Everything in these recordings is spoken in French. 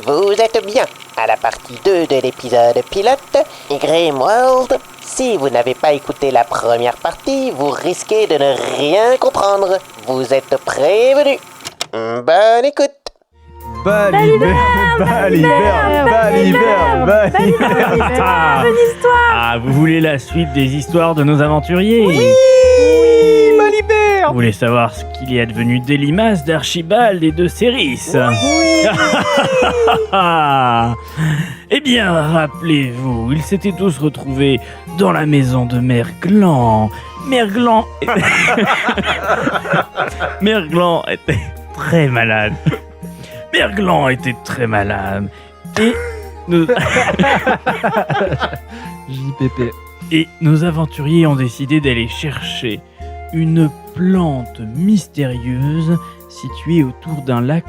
Vous êtes bien à la partie 2 de l'épisode pilote Grimworld. Si vous n'avez pas écouté la première partie, vous risquez de ne rien comprendre. Vous êtes prévenus. Bonne écoute. Balibert, une histoire. Ah, vous voulez la suite des histoires de nos aventuriers? Oui, Balibert. Vous voulez savoir ce qu'il est advenu d'Elimas, d'Archibald et de Céris? Eh bien, rappelez-vous, ils s'étaient tous retrouvés dans la maison de Merglan. Merglan était très malade. Merglan était très malade. Et nos... JPP. Et nos aventuriers ont décidé d'aller chercher une plante mystérieuse située autour d'un lac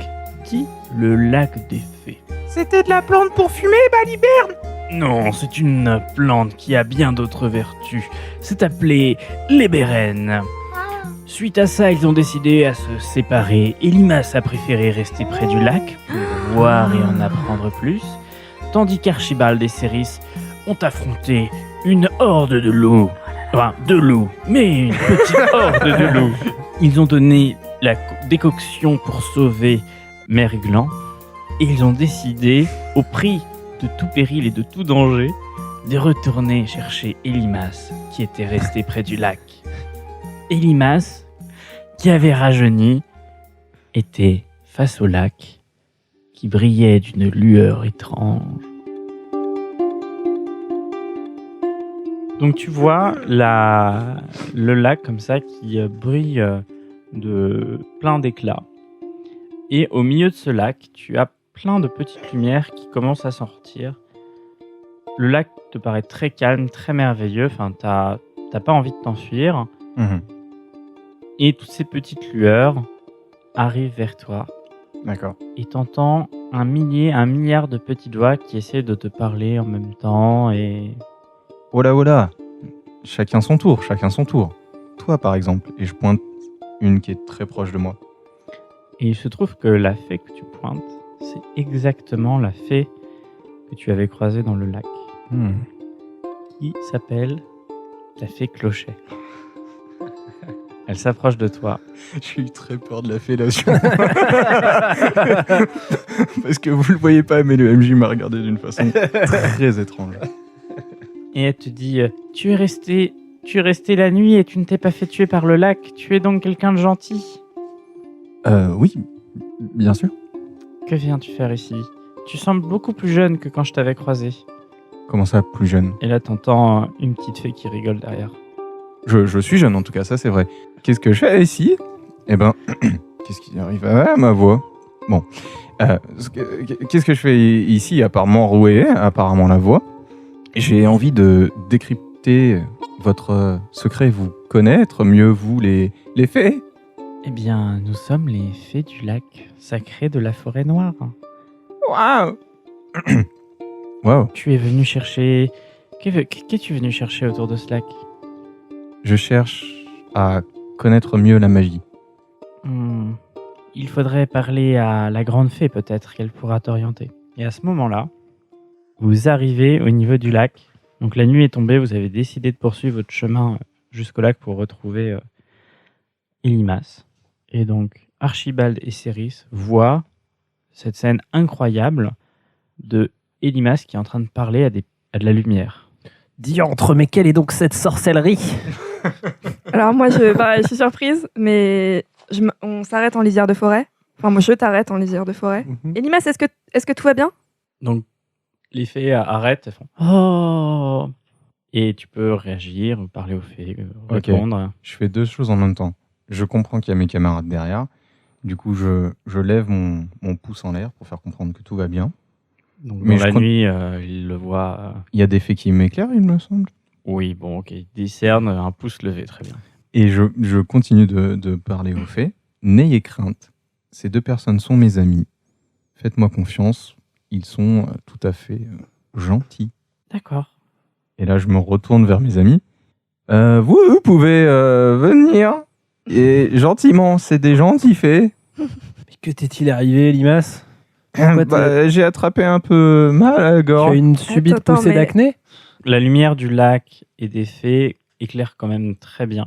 dit le lac des fées. C'était de la plante pour fumer, Balibert? Non, c'est une plante qui a bien d'autres vertus. C'est appelé l'ébérène. Suite à ça, ils ont décidé à se séparer. Elimas a préféré rester près du lac pour voir et en apprendre plus, tandis qu'Archibald et Céris ont affronté une horde de loups. Enfin, de loups, mais une petite horde de loups. Ils ont donné la décoction pour sauver Merglan et ils ont décidé, au prix de tout péril et de tout danger, de retourner chercher Elimas qui était resté près du lac. Elimas, qui avait rajeuni, était face au lac qui brillait d'une lueur étrange. Donc tu vois le lac comme ça qui brille de plein d'éclats. Et au milieu de ce lac, tu as plein de petites lumières qui commencent à sortir. Le lac te paraît très calme, très merveilleux. Enfin, t'as pas envie de t'enfuir. Et toutes ces petites lueurs arrivent vers toi. D'accord. Et t'entends un milliard de petites voix qui essaient de te parler en même temps. Et Oh là. Chacun son tour. Toi, par exemple. Et je pointe une qui est très proche de moi. il se trouve que la fée que tu pointes, c'est exactement la fée que tu avais croisée dans le lac. Qui s'appelle la fée Clochet. Elle s'approche de toi. J'ai eu très peur de la fellation. Parce que vous le voyez pas, mais le MJ m'a regardé d'une façon très étrange. Et elle te dit tu es resté la nuit et tu ne t'es pas fait tuer par le lac. Tu es donc quelqu'un de gentil. Oui, bien sûr. Que viens-tu faire ici? Tu sembles beaucoup plus jeune que quand je t'avais croisé. Comment ça, plus jeune? Et là, t'entends une petite fée qui rigole derrière. Je suis jeune en tout cas, ça c'est vrai. Qu'est-ce que je fais ici? Eh ben, qu'est-ce qui arrive à ma voix? Bon, qu'est-ce que je fais ici à part m'enrouer, apparemment la voix? J'ai envie de décrypter votre secret, vous connaître mieux, vous, les fées. Eh bien, nous sommes les fées du lac sacré de la forêt noire. Waouh. Waouh. Tu es venu chercher... Qu'es-tu venu chercher autour de ce lac? Je cherche à connaître mieux la magie. Il faudrait parler à la grande fée peut-être, qu'elle pourra t'orienter. Et à ce moment-là, vous arrivez au niveau du lac. Donc la nuit est tombée, vous avez décidé de poursuivre votre chemin jusqu'au lac pour retrouver Elimas. Et donc Archibald et Céris voient cette scène incroyable de Elimas qui est en train de parler à de la lumière. Diantre, mais quelle est donc cette sorcellerie? Alors moi, je suis surprise, mais on s'arrête en lisière de forêt. Enfin, moi, je t'arrête en lisière de forêt. Elimas, est-ce que tout va bien? Donc, les fées arrêtent, elles font « Oh !» Et tu peux réagir, parler aux fées, répondre. Je fais deux choses en même temps. Je comprends qu'il y a mes camarades derrière. Du coup, je lève mon pouce en l'air pour faire comprendre que tout va bien. Donc, dans la nuit, il le voit. Il y a des fées qui m'éclairent, il me semble. Oui, bon, ok. Il discerne un pouce levé, très bien. Et je continue de parler aux fées. N'ayez crainte. Ces deux personnes sont mes amis. Faites-moi confiance. Ils sont tout à fait gentils. D'accord. Et là, je me retourne vers mes amis. Vous pouvez venir. Et gentiment, c'est des gentils fées. Mais que t'est-il arrivé, Elimas? J'ai attrapé un peu mal à la Tu as gorge. une subite Attends, poussée mais- d'acné? La lumière du lac et des fées éclaire quand même très bien.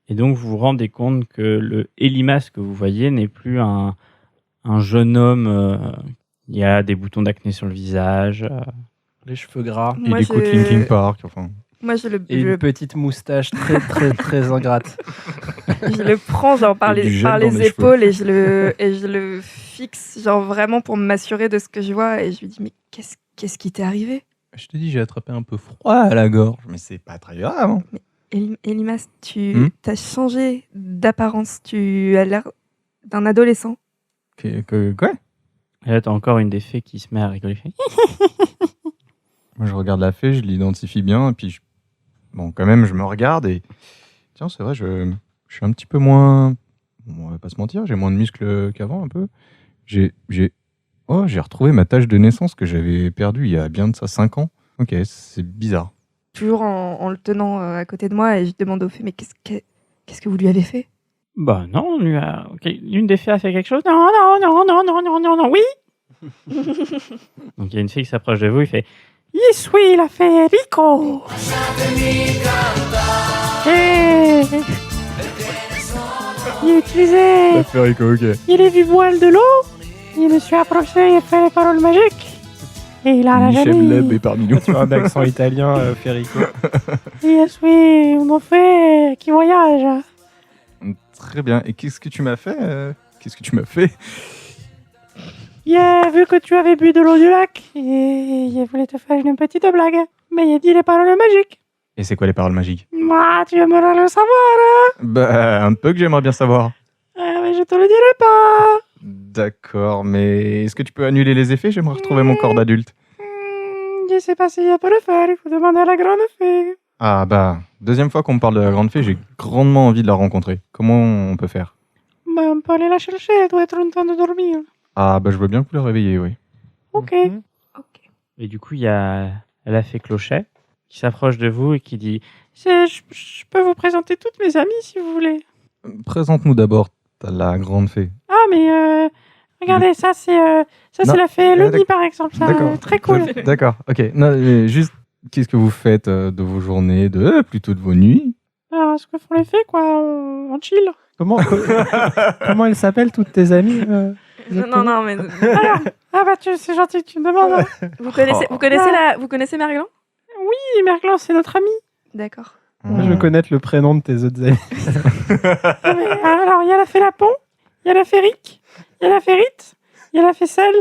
Et donc vous vous rendez compte que le Elimas que vous voyez n'est plus un jeune homme. Il y a des boutons d'acné sur le visage. Les cheveux gras. Il Moi, écoute je- Linkin Park. Enfin. Moi, je Et une petite moustache très très très ingrate. je le prends genre par Et du les, gel par dans les les épaules et je le fixe genre vraiment pour m'assurer de ce que je vois et je lui dis mais qu'est-ce qui t'est arrivé? Je te dis, j'ai attrapé un peu froid à la gorge, mais c'est pas très grave. Hein. Elimas, tu as changé d'apparence, tu as l'air d'un adolescent. Quoi? Et là, t'as encore une des fées qui se met à rigoler. Moi, je regarde la fée, je l'identifie bien, et puis, bon, quand même, je me regarde et. Tiens, c'est vrai, je suis un petit peu moins. Bon, on va pas se mentir, j'ai moins de muscles qu'avant, un peu. J'ai retrouvé ma tache de naissance que j'avais perdue il y a bien de ça 5 ans. Ok, c'est bizarre. Toujours en le tenant à côté de moi et je demande aux fées mais qu'est-ce que vous lui avez fait? Bah non, l'une des fées a fait quelque chose. Non, oui. Donc il y a une fée qui s'approche de vous, il fait Je suis la fée Rico. Il utilisait il est du voile de l'eau. Il me suis approché et fait les paroles magiques. Et il a la Michel jolie. Leb est parmi nous. Tu as un accent italien, Federico. Je suis une fée qui voyage. Très bien. Et qu'est-ce que tu m'as fait Qu'est-ce que tu m'as fait Vu que tu avais bu de l'eau du lac, et je voulais te faire une petite blague. Mais il a dit les paroles magiques. Et c'est quoi les paroles magiques? Moi, tu aimerais le savoir. Bah, un peu que j'aimerais bien savoir. Mais je te le dirai pas. D'accord, mais est-ce que tu peux annuler les effets? J'aimerais retrouver mon corps d'adulte. Je sais pas si il peut le faire, il faut demander à la grande fée. Ah bah, deuxième fois qu'on me parle de la grande fée, j'ai grandement envie de la rencontrer. Comment on peut faire? Bah, on peut aller la chercher, elle doit être en train de dormir. Ah bah, je veux bien que vous la réveillez, oui. Ok. Ok. Et du coup, il y a la fée Clochet qui s'approche de vous et qui dit je peux vous présenter toutes mes amies si vous voulez. Présente-nous d'abord la grande fée. Ah, mais regardez, ça c'est Non. la fée Elodie D'accord. par exemple. Ça, D'accord. très cool. D'accord, ok. Non, mais juste, qu'est-ce que vous faites de vos journées, plutôt de vos nuits? Ah, ce que font les fées, quoi, on chill. Comment elles s'appellent toutes tes amies Non, mais Ah bah c'est gentil que tu me demandes. Hein. vous connaissez Merglan? Oui, Merglan, c'est notre ami. D'accord. Je veux connaître le prénom de tes autres amis. Alors, il y a la fée Lapon, il y a la fée Rick, il y a la fée Rite, il y a la fée Sel,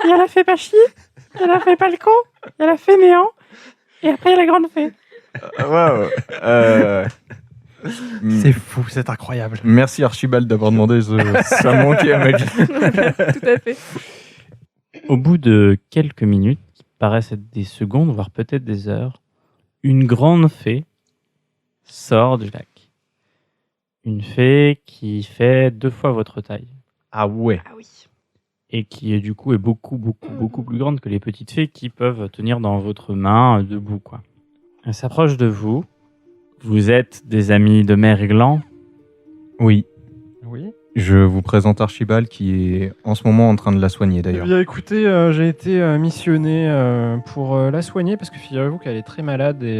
il y a la fée Pachi, il y a la fée Palco, il y a la fée Néant, et après il y a la grande fée. Waouh. C'est fou, c'est incroyable. Merci Archibald d'avoir demandé, ça manquait à ma vie. Tout à fait. Au bout de quelques minutes, qui paraissent être des secondes, voire peut-être des heures, une grande fée sort du lac. Une fée qui fait 2 fois votre taille. Ah ouais. Ah oui. Et qui du coup est beaucoup plus grande que les petites fées qui peuvent tenir dans votre main debout, quoi. Elle s'approche de vous. Vous êtes des amis de Merglan. Oui. Oui. Je vous présente Archibald qui est en ce moment en train de la soigner Eh d'ailleurs. bien, écoutez, j'ai été missionné pour la soigner parce que figurez-vous qu'elle est très malade et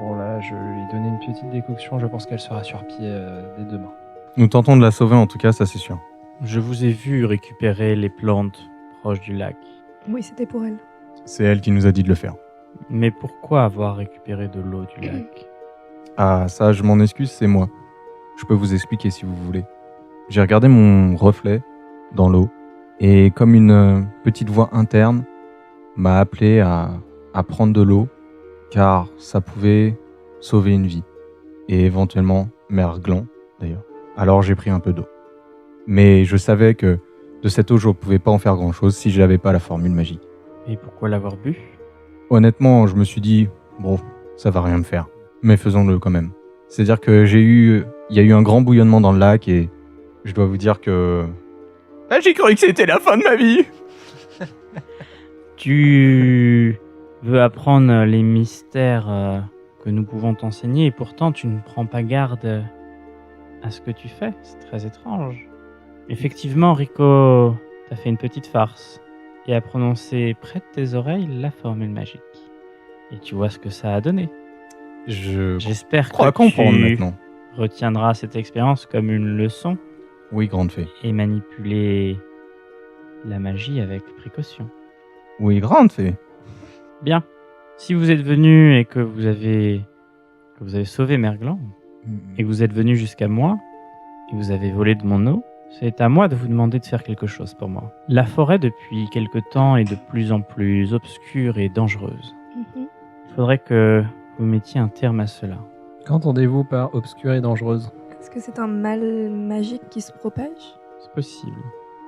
bon là, je lui ai donné une petite décoction. Je pense qu'elle sera sur pied dès demain. Nous tentons de la sauver en tout cas, ça c'est sûr. Je vous ai vu récupérer les plantes proches du lac. Oui, c'était pour elle. C'est elle qui nous a dit de le faire. Mais pourquoi avoir récupéré de l'eau du lac? Ah ça, je m'en excuse, c'est moi. Je peux vous expliquer si vous voulez. J'ai regardé mon reflet dans l'eau et comme une petite voix interne m'a appelé à prendre de l'eau car ça pouvait sauver une vie et éventuellement Merglan d'ailleurs. Alors j'ai pris un peu d'eau. Mais je savais que de cette eau je ne pouvais pas en faire grand chose si je n'avais pas la formule magique. Et pourquoi l'avoir bu? Honnêtement, je me suis dit, bon, ça va rien me faire, mais faisons-le quand même. C'est-à-dire que il y a eu un grand bouillonnement dans le lac et je dois vous dire que... Ah, j'ai cru que c'était la fin de ma vie. Tu veux apprendre les mystères que nous pouvons t'enseigner et pourtant tu ne prends pas garde à ce que tu fais. C'est très étrange. Effectivement, Rico t'as fait une petite farce et a prononcé près de tes oreilles la formule magique. Et tu vois ce que ça a donné. Je J'espère crois que comprendre tu maintenant. retiendras cette expérience comme une leçon Oui, grande fée. et manipuler la magie avec précaution. Oui, grande fée. Bien. Si vous êtes venu et que vous avez sauvé Merglan et que vous êtes venu jusqu'à moi et que vous avez volé de mon eau, c'est à moi de vous demander de faire quelque chose pour moi. La forêt, depuis quelque temps, est de plus en plus obscure et dangereuse. Il faudrait que vous mettiez un terme à cela. Qu'entendez-vous par obscure et dangereuse? Est-ce que c'est un mal magique qui se propage? C'est possible.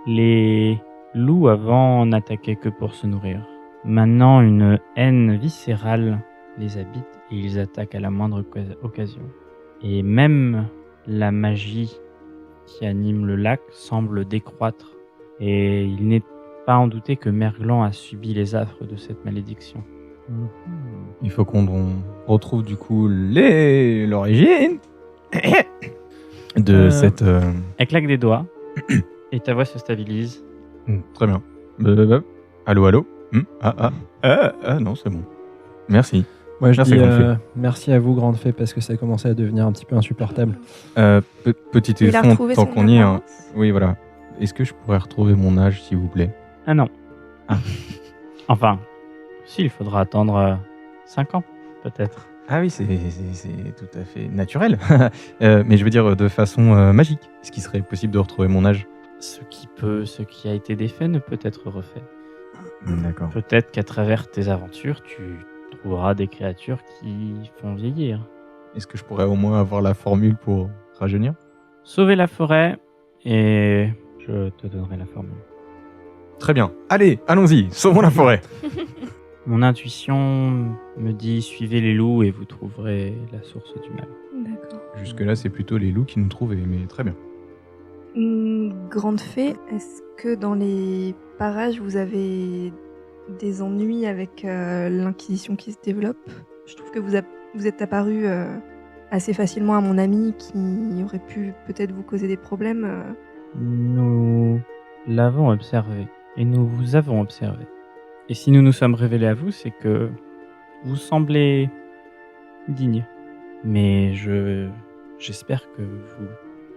Les loups avant n'attaquaient que pour se nourrir. Maintenant, une haine viscérale les habite et ils attaquent à la moindre occasion. Et même la magie qui anime le lac semble décroître. Et il n'est pas en douter que Merglan a subi les affres de cette malédiction. Il faut qu'on retrouve du coup l'origine de cette... Elle claque des doigts et ta voix se stabilise. Très bien. Allô, allô. Non, c'est bon. Merci. Moi, je Merci, dis grande fée. merci à vous, grande fée, parce que ça commençait à devenir un petit peu insupportable. Petit Il a éléphant, retrouvé tant son qu'on y est. Hein. apparence. Oui, voilà. Est-ce que je pourrais retrouver mon âge, s'il vous plaît? Ah non. Ah. Enfin, si, il faudra attendre 5 ans, peut-être. Ah oui, c'est tout à fait naturel. Mais je veux dire de façon magique. Est-ce qu'il serait possible de retrouver mon âge? Ce qui a été défait ne peut être refait. D'accord. Peut-être qu'à travers tes aventures, tu trouveras des créatures qui font vieillir. Est-ce que je pourrais au moins avoir la formule pour rajeunir? Sauver la forêt et je te donnerai la formule. Très bien. Allez, allons-y. Sauvons la forêt. Mon intuition me dit suivez les loups et vous trouverez la source du mal. D'accord. Jusque-là, c'est plutôt les loups qui nous trouvaient, mais très bien. Grande fée, est-ce que dans les parages, vous avez des ennuis avec l'Inquisition qui se développe? Je trouve que vous êtes apparu assez facilement à mon ami qui aurait pu peut-être vous causer des problèmes. Nous l'avons observé et nous vous avons observé. Et si nous nous sommes révélés à vous, c'est que vous semblez digne. Mais j'espère que vous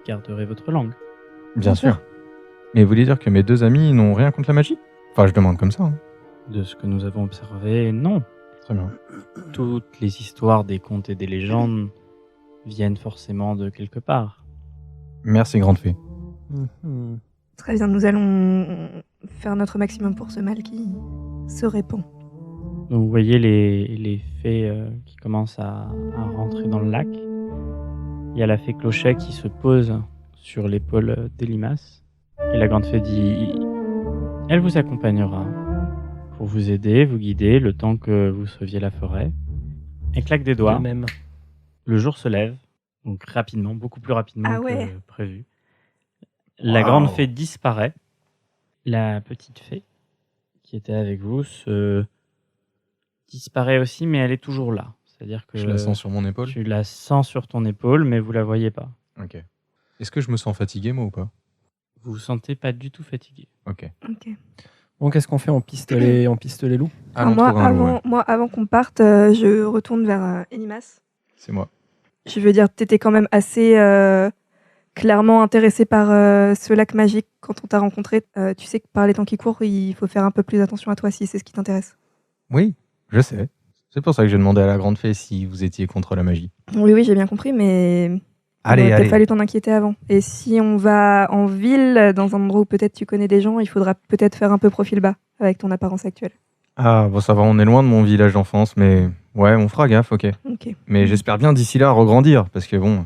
garderez votre langue. Bien sûr. Mais vous voulez dire que mes deux amis n'ont rien contre la magie? Enfin, je demande comme ça. Hein. De ce que nous avons observé, non. Très bien. Toutes les histoires des contes et des légendes viennent forcément de quelque part. Merci, grande fée. Très bien, nous allons faire notre maximum pour ce mal qui se répand. Donc, vous voyez les fées qui commencent à rentrer dans le lac. Il y a la fée Clochet qui se pose sur l'épaule d'Elimas. Et la grande fée dit « Elle vous accompagnera pour vous aider, vous guider le temps que vous sauviez la forêt. » Elle claque des doigts. Même. Le jour se lève, donc rapidement, beaucoup plus rapidement Ah ouais. que prévu. La grande fée disparaît. La petite fée qui était avec vous disparaît aussi, mais elle est toujours là. C'est-à-dire que Je la sens sur mon épaule. tu la sens sur ton épaule, mais vous la voyez pas. Ok. Est-ce que je me sens fatigué, moi, ou pas? Vous vous sentez pas du tout fatigué. Ok. Ok. Bon, qu'est-ce qu'on fait? On piste les loups? Alors Allons trouver un loup, ouais. moi, avant qu'on parte, je retourne vers Elimas. C'est moi. Je veux dire, t'étais quand même assez clairement intéressé par ce lac magique quand on t'a rencontré. Tu sais que par les temps qui courent, il faut faire un peu plus attention à toi si c'est ce qui t'intéresse. Oui, je sais. C'est pour ça que j'ai demandé à la grande fée si vous étiez contre la magie. Oui, j'ai bien compris, mais il Allez, aurait allez. peut-être fallu t'en inquiéter avant. Et si on va en ville, dans un endroit où peut-être tu connais des gens, il faudra peut-être faire un peu profil bas avec ton apparence actuelle. Ah, bon, ça va, on est loin de mon village d'enfance, mais ouais, on fera gaffe, ok. Ok. Mais j'espère bien d'ici là regrandir, parce que bon,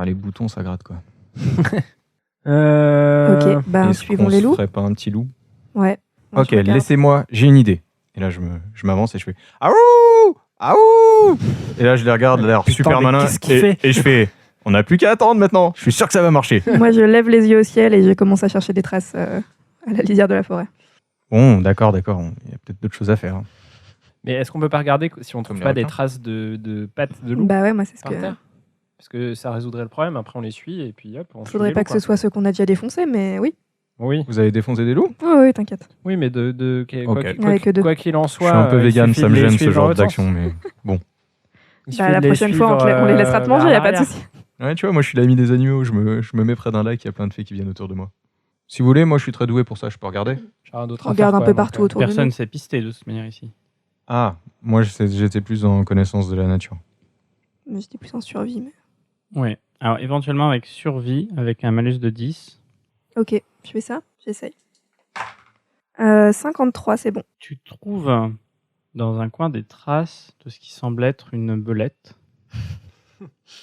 les boutons, ça gratte, quoi. Ok, ben Est-ce suivons qu'on les se loups. ferait pas un petit loup? Ouais. Moi, Ok, je regarde. laissez-moi, j'ai une idée. Et là, je m'avance et je fais « Aouh! Aouh !» Et là, je les regarde, l'air Putain, super mais malin. qu'est-ce qu'il fait Et je fais « On n'a plus qu'à attendre maintenant, je suis sûr que ça va marcher. » Moi, je lève les yeux au ciel et je commence à chercher des traces à la lisière de la forêt. Bon, d'accord, il y a peut-être d'autres choses à faire. Hein. Mais est-ce qu'on peut pas regarder si on trouve Comme pas les des requins. traces de pattes de loup Bah ouais, moi, c'est ce par que... terre? Parce que ça résoudrait le problème, après on les suit et puis hop, on suit Faudrait les pas loups, que ce soit ceux qu'on a déjà défoncés, mais oui. Oui. Vous avez défoncé des loups? Oui, t'inquiète. Oui, mais Ok. quoi qu'il en Je soit. suis un peu il vegan, suffit ça de me les gêne ce suivre genre dans l'autre d'action, sens. mais bon. Il suffit Bah, la de les prochaine fois, suivre, on les laissera te vers manger, y a pas de l'arrière. souci. Ouais, tu vois, moi je suis l'ami des animaux, je me mets près d'un lac, il y a plein de fées qui viennent autour de moi. Si vous voulez, moi je suis très doué pour ça, je peux regarder. J'ai rien d'autre On à faire, regarde un quoi, peu donc, partout autour de Personne nous. s'est pisté de toute manière ici. Ah, moi j'étais plus en connaissance de la nature. Mais j'étais plus en survie. Mais... Ouais. Alors éventuellement avec survie, avec un malus de 10, Ok, je fais ça. J'essaye. 53, c'est bon. tu trouves dans un coin des traces de ce qui semble être une belette.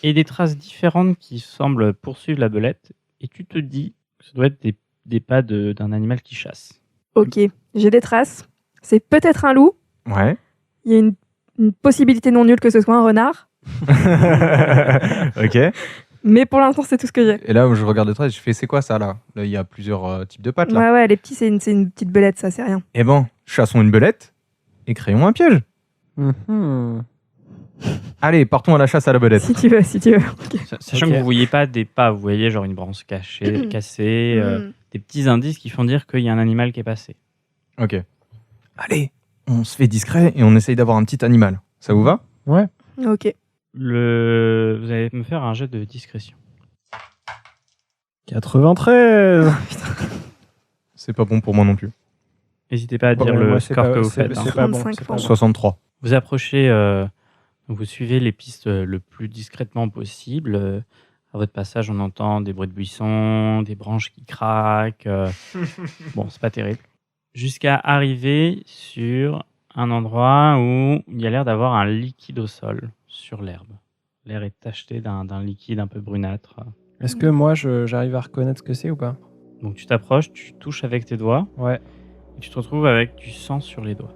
Et des traces différentes qui semblent poursuivre la belette. Et tu te dis que ça doit être des pas d'un animal qui chasse. Ok, j'ai des traces. C'est peut-être un loup. Ouais. Il y a une possibilité non nulle que ce soit un renard. Ok. Mais pour l'instant, c'est tout ce que j'ai. Et là, je regarde le trait, je fais c'est quoi ça là? Là, il y a plusieurs types de pattes là. Ouais, les petits, c'est une petite belette, ça, c'est rien. Eh ben, chassons une belette et créons un piège. Mhm. Allez, partons à la chasse à la belette. Si tu veux. Ok. Sachant Ok. que vous voyez pas des pas, vous voyez genre une branche cassée, des petits indices qui font dire qu'il y a un animal qui est passé. Ok. Allez, on se fait discret et on essaye d'avoir un petit animal. Ça vous va? Ouais. Ok. Vous allez me faire un jet de discrétion. 93. C'est pas bon pour moi non plus. N'hésitez pas à dire Ouais, le moi, c'est score pas- que vous c'est- faites. hein. c'est pas bon, 35 c'est pour pas moi. 63. Vous approchez, vous suivez les pistes le plus discrètement possible. À votre passage, on entend des bruits de buissons, des branches qui craquent. Bon, c'est pas terrible. Jusqu'à arriver sur un endroit où il y a l'air d'avoir un liquide au sol, sur l'herbe. L'air est tacheté d'un liquide un peu brunâtre. Est-ce que moi, j'arrive à reconnaître ce que c'est ou pas? Donc tu t'approches, tu touches avec tes doigts, Ouais. et tu te retrouves avec du sang sur les doigts.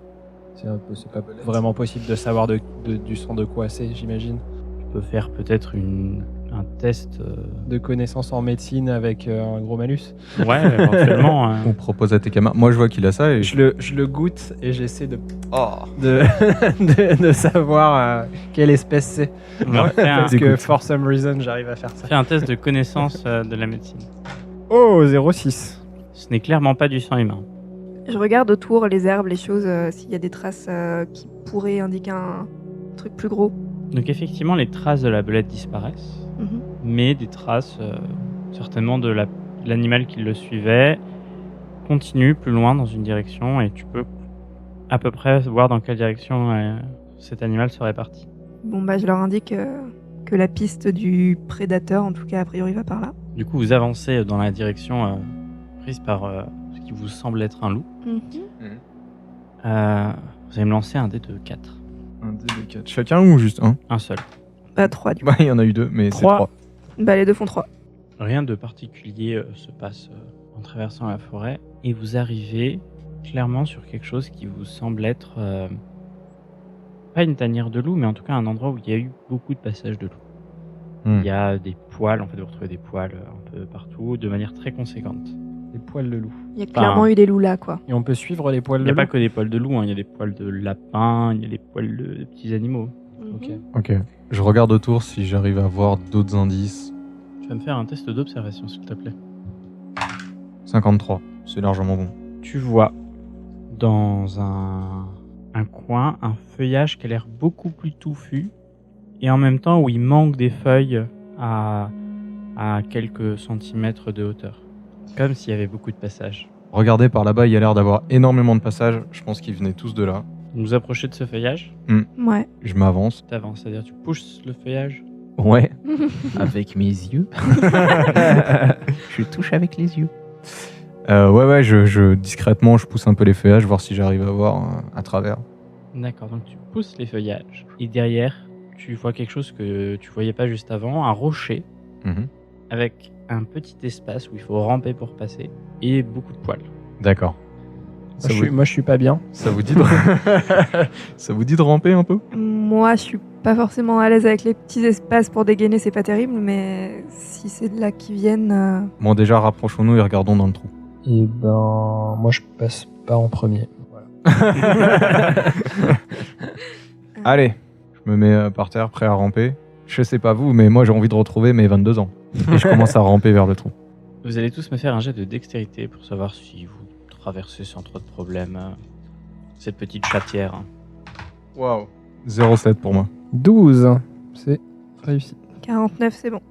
C'est pas vraiment possible de savoir du sang de quoi c'est, j'imagine. Tu peux faire peut-être un test. De connaissances en médecine avec un gros malus. Ouais, éventuellement. hein. On propose à tes camarades. Moi, je vois qu'il a ça et Je le goûte et j'essaie de savoir quelle espèce c'est. Alors, Parce que Écoute. for some reason, j'arrive à faire ça. fais un test de connaissance de la médecine. Oh, 06. Ce n'est clairement pas du sang humain. Je regarde autour les herbes, les choses, s'il y a des traces qui pourraient indiquer un truc plus gros. Donc effectivement, les traces de la belette disparaissent, Mhm. mais des traces certainement de l'animal qui le suivait continuent plus loin dans une direction et tu peux à peu près voir dans quelle direction cet animal serait parti. Bon, bah, je leur indique que la piste du prédateur, en tout cas, a priori, va par là. Du coup, vous avancez dans la direction prise par ce qui vous semble être un loup. Vous allez me lancer un dé de 4. un dé de 4. Chacun ou juste un? Un seul. Bah, 3, du coup. Bah, il y en a eu deux, mais c'est 3. 3. Bah, les deux font 3. Rien de particulier se passe en traversant la forêt et vous arrivez clairement sur quelque chose qui vous semble être pas une tanière de loup, mais en tout cas un endroit où il y a eu beaucoup de passages de loup. Il y a des poils, en fait vous retrouvez des poils un peu partout de manière très conséquente. Les poils de loup. Il y a clairement eu des loups là, quoi. Et on peut suivre les poils Il de n'y a loup. pas que des poils de loup, hein, il y a des poils de lapin, il y a des poils de petits animaux. Ok. Ok. Je regarde autour si j'arrive à voir d'autres indices. Tu vas me faire un test d'observation s'il te plaît. 53. C'est largement bon. Tu vois dans un coin un feuillage qui a l'air beaucoup plus touffu et en même temps où il manque des feuilles à quelques centimètres de hauteur. Comme s'il y avait beaucoup de passages. Regardez par là-bas, il y a l'air d'avoir énormément de passages. Je pense qu'ils venaient tous de là. Vous vous approchez de ce feuillage, Ouais. Je m'avance. tu avances, c'est-à-dire tu pousses le feuillage. Ouais. Avec mes yeux. Je touche avec les yeux. Ouais, je discrètement, je pousse un peu les feuillages, voir si j'arrive à voir à travers. D'accord, donc tu pousses les feuillages et derrière tu vois quelque chose que tu voyais pas juste avant, un rocher Mhm. avec un petit espace où il faut ramper pour passer et beaucoup de poils. D'accord. Ça, Moi, je suis pas bien. ça vous dit de... ça vous dit de ramper un peu? Moi, je suis pas forcément à l'aise avec les petits espaces pour dégainer, c'est pas terrible, mais si c'est de là qu'ils viennent. Bon, déjà, rapprochons-nous et regardons dans le trou. Et ben, moi, je passe pas en premier. Voilà. Allez, je me mets par terre, prêt à ramper. Je sais pas vous, mais moi j'ai envie de retrouver mes 22 ans. Et je commence à ramper vers le trou. Vous allez tous me faire un jet de dextérité pour savoir si vous traversez sans trop de problèmes cette petite chatière. Waouh. 0,7 pour moi. 12. C'est réussi. 49, c'est bon.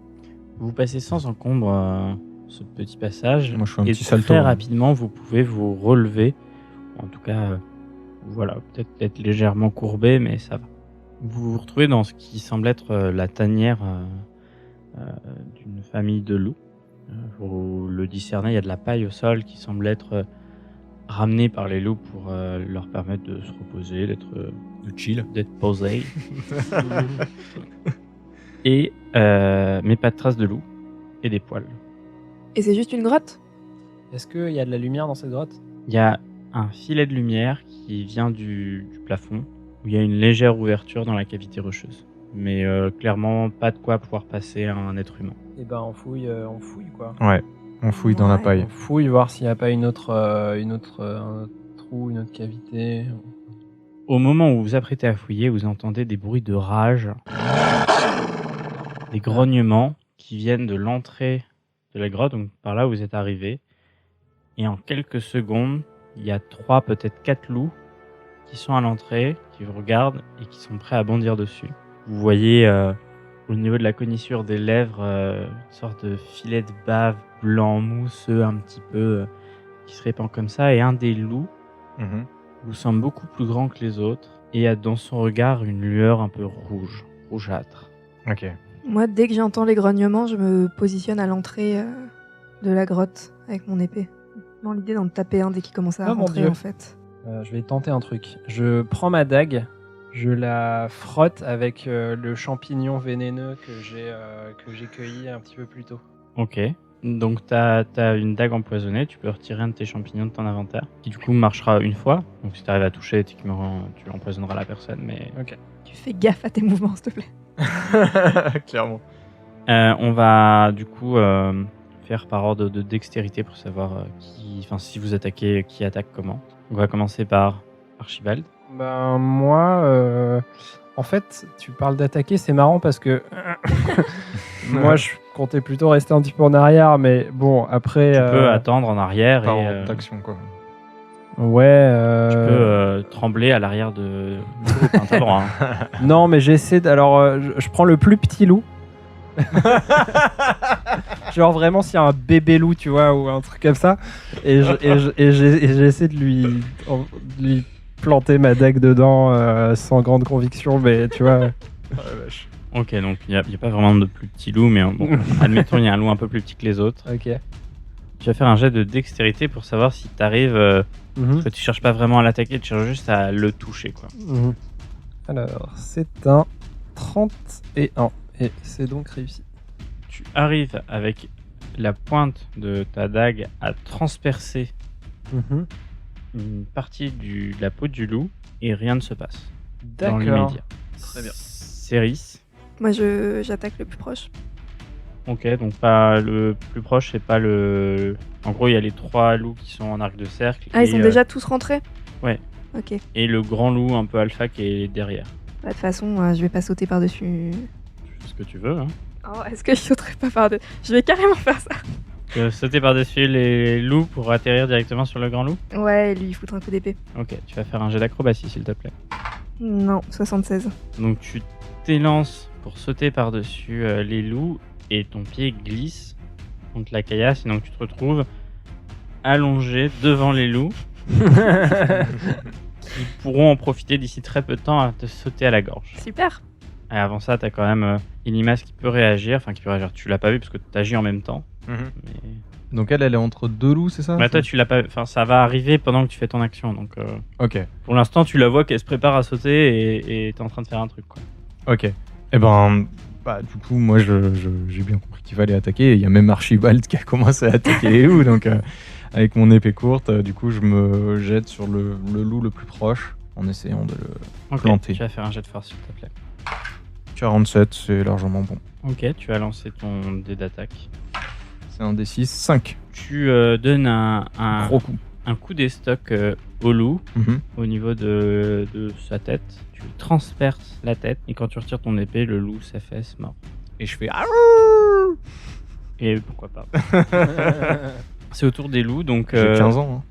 Vous passez sans encombre ce petit passage. Moi, je fais un et petit salto, très hein. rapidement, vous pouvez vous relever. En tout cas, voilà, peut-être être légèrement courbé, mais ça va. Vous vous retrouvez dans ce qui semble être la tanière d'une famille de loups. Vous le discernez, il y a de la paille au sol qui semble être ramenée par les loups pour leur permettre de se reposer, De chill. d'être posés. Et mais pas de traces de loup et des poils. Et c'est juste une grotte? Est-ce qu'il y a de la lumière dans cette grotte? Il y a un filet de lumière qui vient du plafond, où il y a une légère ouverture dans la cavité rocheuse. Mais clairement, pas de quoi pouvoir passer à un être humain. Eh ben, on fouille quoi. Ouais. On fouille dans la Ouais. paille. On fouille, voir s'il n'y a pas un trou, une autre cavité. Au moment où vous vous apprêtez à fouiller, vous entendez des bruits de rage, des grognements qui viennent de l'entrée de la grotte, donc par là où vous êtes arrivé. Et en quelques secondes, il y a 3, peut-être 4 loups qui sont à l'entrée, qui vous regardent et qui sont prêts à bondir dessus. Vous voyez au niveau de la cognissure des lèvres une sorte de filet de bave blanc mousseux un petit peu qui se répand comme ça, et un des loups Mhm. vous semble beaucoup plus grand que les autres et a dans son regard une lueur un peu rougeâtre. Ok. Moi, dès que j'entends les grognements, je me positionne à l'entrée de la grotte avec mon épée. Dans l'idée d'en taper un dès qu'il commence à Oh mon rentrer, Dieu. en fait. Je vais tenter un truc. Je prends ma dague, je la frotte avec le champignon vénéneux que j'ai cueilli un petit peu plus tôt. Ok. Donc t'as une dague empoisonnée, tu peux retirer un de tes champignons de ton inventaire, qui du coup marchera une fois. Donc si t'arrives à toucher, techniquement tu empoisonneras la personne, mais... Tu fais gaffe à tes mouvements, s'il te plaît. Clairement. On va du coup faire par ordre de dextérité pour savoir si vous attaquez, qui attaque comment. On va commencer par Archibald. Ben moi, en fait, tu parles d'attaquer, c'est marrant parce que moi je comptais plutôt rester un petit peu en arrière, mais bon après. Tu peux attendre en arrière Pas et en d'action, quoi. Ouais. tu peux trembler à l'arrière de... Enfin, t'as le droit, hein. Non, mais j'essaie. Alors, je prends le plus petit loup. Genre vraiment s'il y a un bébé loup, tu vois, ou un truc comme ça, et j'essaie de lui planter ma dague dedans sans grande conviction, mais tu vois. Ok, donc il n'y a pas vraiment de plus petits loups, mais bon, admettons il y a un loup un peu plus petit que les autres. Ok. Tu vas faire un jet de dextérité pour savoir si t'arrives... Mhm. que tu cherches pas vraiment à l'attaquer, tu cherches juste à le toucher, quoi. Mhm. Alors, c'est un 31, et c'est donc réussi. Tu arrives avec la pointe de ta dague à transpercer Mhm. une partie de la peau du loup et rien ne se passe dans D'accord. l'immédiat. Très bien. Céris. Moi, j'attaque le plus proche. Ok, donc pas le plus proche, c'est pas le... En gros, il y a les 3 loups qui sont en arc de cercle. Ah, ils et, sont déjà tous rentrés? ouais. Ok. Et le grand loup un peu alpha qui est derrière. Bah, de toute façon, je vais pas sauter par-dessus. Tu fais ce que tu veux, hein. Oh, est-ce que je sauterai pas par-dessus? Je vais carrément faire ça. Tu veux sauter par-dessus les loups pour atterrir directement sur le grand loup? Ouais, et lui foutre un coup d'épée. Ok, tu vas faire un jet d'acrobatie s'il te plaît. Non, 76. Donc tu t'élances pour sauter par-dessus les loups et ton pied glisse contre la caillasse et donc tu te retrouves allongé devant les loups qui pourront en profiter d'ici très peu de temps à te sauter à la gorge. Super. Et avant ça, t'as quand même Ilimas qui peut réagir, tu l'as pas vu parce que t'agis en même temps. Mais... Donc elle est entre 2 loups, c'est ça? Bah, toi tu l'as pas, ça va arriver pendant que tu fais ton action, donc Ok. pour l'instant tu la vois qu'elle se prépare à sauter et t'es en train de faire un truc, quoi. Ok. Eh ben, bah, du coup, moi, j'ai bien compris qu'il fallait attaquer. Il y a même Archibald qui a commencé à attaquer les loups. Donc, avec mon épée courte, du coup, je me jette sur le loup le plus proche en essayant de le Ok, planter. tu vas faire un jet de force s'il te plaît. 47, c'est largement bon. Ok, tu as lancé ton dé d'attaque. C'est un D6, 5. Tu donnes un Gros coup. un coup d'estoc au loup Mhm. au niveau de sa tête. Tu lui transperces la tête et quand tu retires ton épée, le loup s'affaisse mort. Et je fais... Et pourquoi pas. C'est au tour des loups, donc... J'ai 15 ans.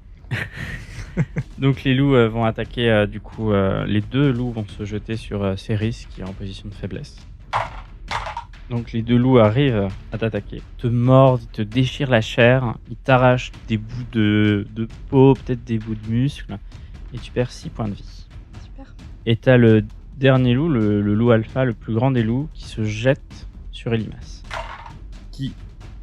Donc les loups vont attaquer, du coup, les deux loups vont se jeter sur Céris qui est en position de faiblesse. Donc les deux loups arrivent à t'attaquer, te mordent, ils te déchirent la chair, ils t'arrachent des bouts de peau, peut-être des bouts de muscles, et tu perds 6 points de vie. Super. Et t'as le dernier loup, le loup alpha, le plus grand des loups, qui se jette sur Elimas, qui